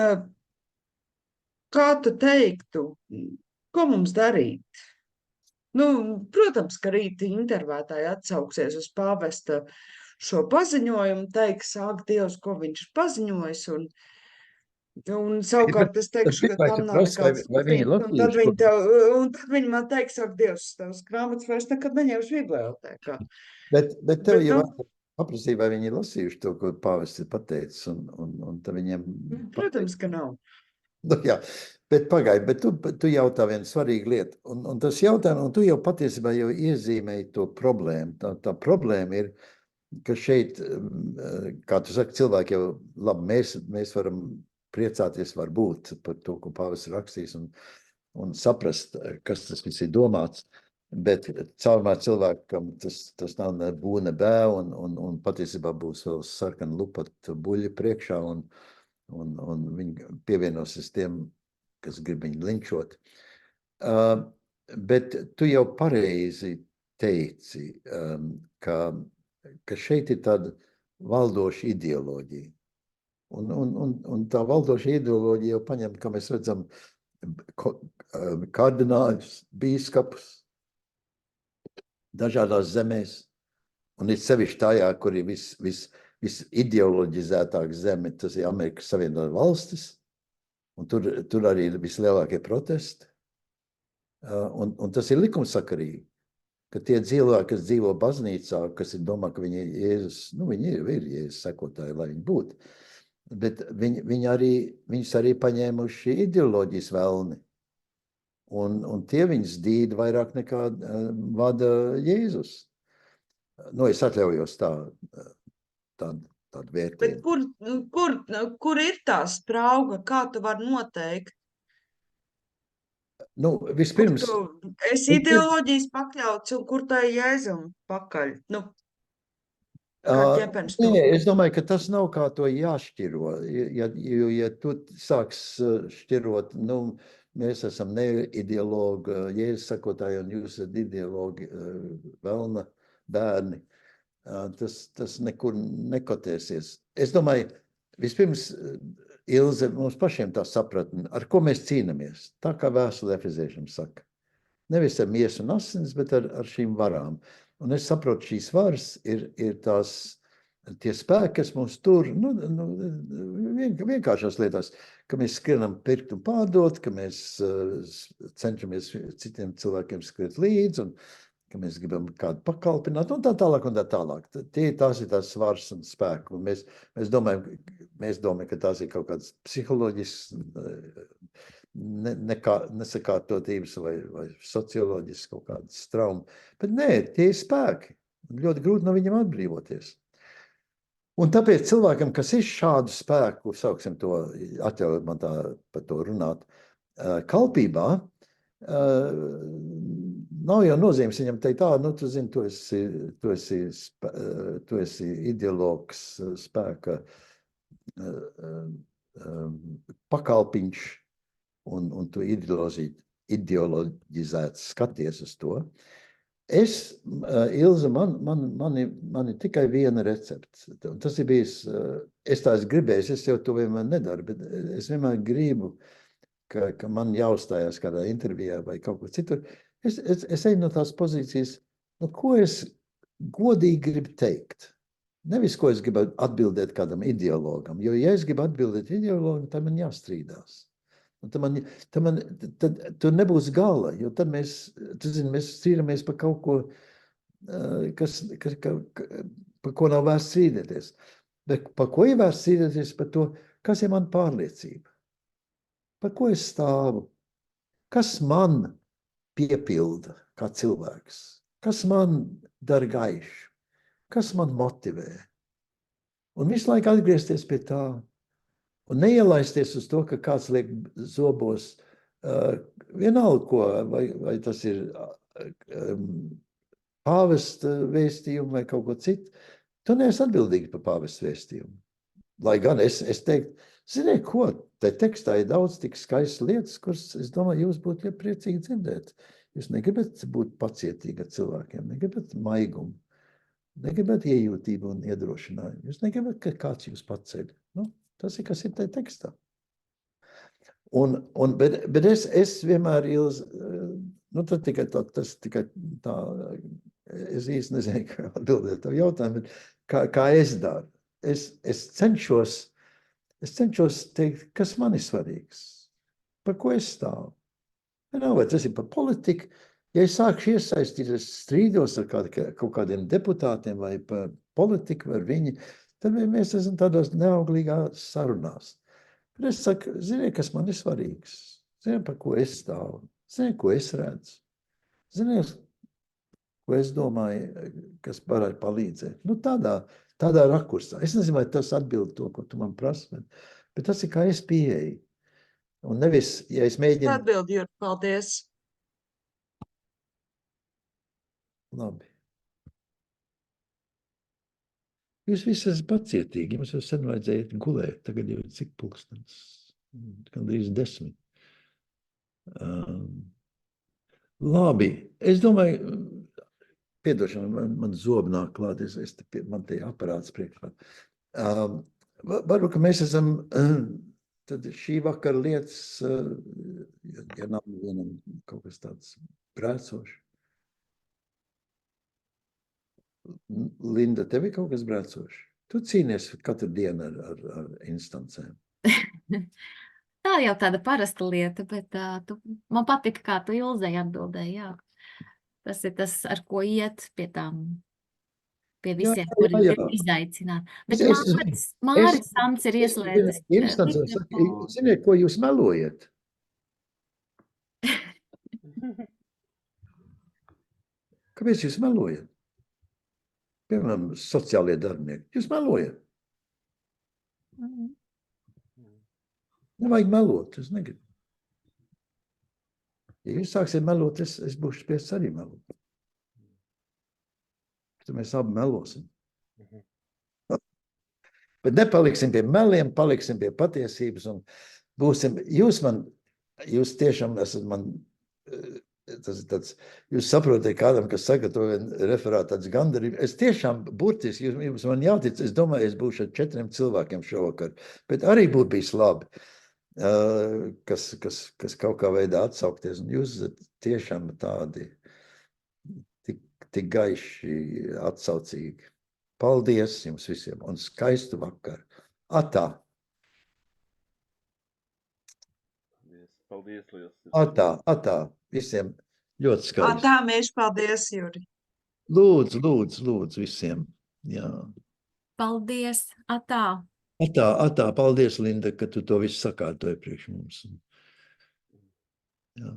kā tu teiktu, ko mums darīt? Protams, ka rīt intervētāji atsauksies uz pāvesta šo paziņojumu, teiks, ak, Dievs, ko viņš ir paziņojis, un savukārt es teikšu, ka tam nav nekāds patīt, un tad viņi man teiks, ak, Dievs, tavs grāmatas vairs nekad neņemšu bibliotēkā. Bet tev jau paprasīja, vai viņi ir lasījuši to, ko pāvests ir pateicis, un tad viņiem... Protams, ka nav. Jā, bet pagaidi, bet tu jautā vienu svarīgu lietu, un tas jautājums, un tu jau patiesībā jau iezīmēji to problēmu. Tā problēma ir, ka šeit, kā tu saki, cilvēki jau, labi, mēs varam priecāties varbūt par to, ko pāvests ir rakstījis, un saprast, kas tas viss ir domāts, bet caurumā cilvēkam tas nav ne bū, ne bē, un patiesībā būs vēl sarkana lupat buļļi priekšā, un viņi pievienosies tiem, kas grib viņu linčot. Bet tu jau pareizi teici, ka šeit ir tāda valdoša ideoloģija. Un tā valdoša ideoloģija jau paņem, kā mēs redzam, kardināļus, bīskapus dažādās zemēs, un ir sevišķi tajā, kur ir visideoloģizētāk zeme, tas ir Amerikas Savienotās Valstis, un tur arī ir vislielākie protesti, un tas ir likumsakarīgi, ka tie cilvēki, kas dzīvo baznīcā, kas ir domā, ka viņi ir Jēzus, viņi ir Jēzus sekotāji, lai viņi būtu, bet viņus arī paņēmuši ideoloģijas vēlni, un tie viņus dīd vairāk nekā vada Jēzus. Es atļaujos tādu vērtību. Bet kur ir tā sprauga, kā tu vari noteikt? Vispirms... Kur tu esi ideoloģijas pakļauts un kur tā ir Jēzum pakaļ? Es domāju, ka tas nav kā to jāšķiro. Ja tu sāks šķirot, mēs esam neideologi, Jēzus sakotāji, un jūs esat ideologi, velna bērni, tas nekur nekotēsies. Es domāju, vispirms, Ilze, mums pašiem tā sapratni, ar ko mēs cīnamies, tā kā vēstule Efeziešiem saka. Nevis ar miesu un asins, bet ar šīm varām. Un es saprotu, šīs varas ir tie spēki, kas mums tur, vienkāršās lietās, ka mēs skrienam pirkt un pārdot, ka mēs cenšamies citiem cilvēkiem skriet līdzi, un ka mēs gribam kādu pakalpināt, un tā tālāk, un tā tālāk. Tās ir tās svars un spēki, un mēs domājam, ka tās ir kaut kādas psiholoģiskas, nesakārtotības vai socioloģiskas kaut kādas traumas. Bet nē, tie ir spēki. Ļoti grūti no viņiem atbrīvoties. Un tāpēc cilvēkam, kas ir šādu spēku, sauksim to, atļaujiet man par to runāt, kalpībā, nav jau nozīmes viņam teikt, tu zini, tu esi ideologs, spēka pakalpiņš, un tu ideoloģizēts skaties uz to. Ilze, man ir tikai viena recepts. Tas ir bijis, es gribēju, es jau to vienmēr nedaru, bet es vienmēr gribu ka man jāuzstājās kādā intervijā vai kaut kur citur, es eju no tās pozīcijas, nu, ko es godīgi gribu teikt. Nevis, ko es gribu atbildēt kādam ideologam, jo, ja es gribu atbildēt ideologam, tad man jāstrīdās. Un tad tur nebūs gala, jo tad mēs strīdamies par kaut ko, par ko nav vērts strīdēties. Bet par ko ir vērts strīdēties? Par to, kas ir man pārliecība? Par ko es stāvu? Kas man piepilda kā cilvēks? Kas man dara gaišu? Kas man motivē? Un visu laiku atgriezties pie tā. Un neielaisties uz to, ka kāds liek zobos vienalga ko, vai tas ir pāvesta vēstījumu vai kaut ko citu. Tu neesi atbildīgi par pāvesta vēstījumu. Lai gan es teiktu, ziniet ko, te tekstā ir daudz tik skaistas lietas, kuras, es domāju, jūs būtu priecīgi dzirdēt. Jūs negribat būt pacietīgi ar cilvēkiem, negribat maigumu, negribat iejūtību un iedrošinājumu. Jūs negribat, ka kāds jūs paceļ. Nu, tas ir, kas ir te tekstā. Bet es vienmēr nu, tas tikai tā, es īsti nezinu, kā atbildēt tavu jautājumu, bet kā es daru. Es cenšos teikt, kas man ir svarīgs, par ko es stāvu. Vai tas ir par politiku. Ja es sākšu iesaistīties strīdos ar kaut kādiem deputātiem vai par politiku ar viņi, tad mēs esam tādos neauglīgās sarunās. Bet es saku, ziniet, kas man ir svarīgs. Ziniet, par ko es stāvu. Ziniet, ko es redzu. Ziniet, ko es domāju, kas varētu palīdzēt. Nu, tādā rakursā. Es nezinu, vai tas atbild to, ko tu man prasi, bet tas ir, kā es pieeju. Un nevis, ja es mēģinu... Atbild, Juri, paldies. Labi. Jūs visi esat pacietīgi, jums jau sen vajadzēja iet gulēt. Tagad jau ir cik pulkstens? Gandrīz 10. Labi, es domāju, piedošana, man zobi nāk klāt, man te aparāts priekšā. Varbūt, ka mēs esam... Tad šī vakara lietas, ja nav vienam kaut kas tāds brēcošs. Linda, tev ir kaut kas brēcošs? Tu cīnies katru dienu ar instancēm. Tā jau tāda parasta lieta, bet man patika, kā tu Ilzei atbildēji, jā. Tas ir tas, ar ko iet pie visiem, kuri ir izaicināti. Bet Māris Sants ir ieslēdzis. Ziniet, ko jūs melojat? Kāpēc jūs melojat? Piemēram, sociālie darbinieki. Jūs melojat? Nevajag melot, es negribu. Ja jūs sāksiet melot, es būšu spiests arī melot. Tad mēs abi melosim. Bet nepaliksim pie meliem, paliksim pie patiesības un būsim, jūs tiešām esat man, tas ir tāds, jūs saprotat kādam, kas sagatavo referātu tāds gandarību. Es tiešām burtiski, jums man jātic, es domāju, es būšu ar 4 cilvēkiem šovakar, bet arī būtu bijis labi, kas kaut kā veidā atsaukties. Un jūs esat tiešām tādi, tik gaiši atsaucīgi. Paldies jums visiem un skaistu vakaru. Atā. Paldies, liels. Atā. Visiem ļoti skaisti. Atā, mēs paldies, Juri. Lūdzu visiem. Jā. Paldies, atā. Atā, paldies, Linda, ka tu to visu sakārtoji priekš mums. Jā.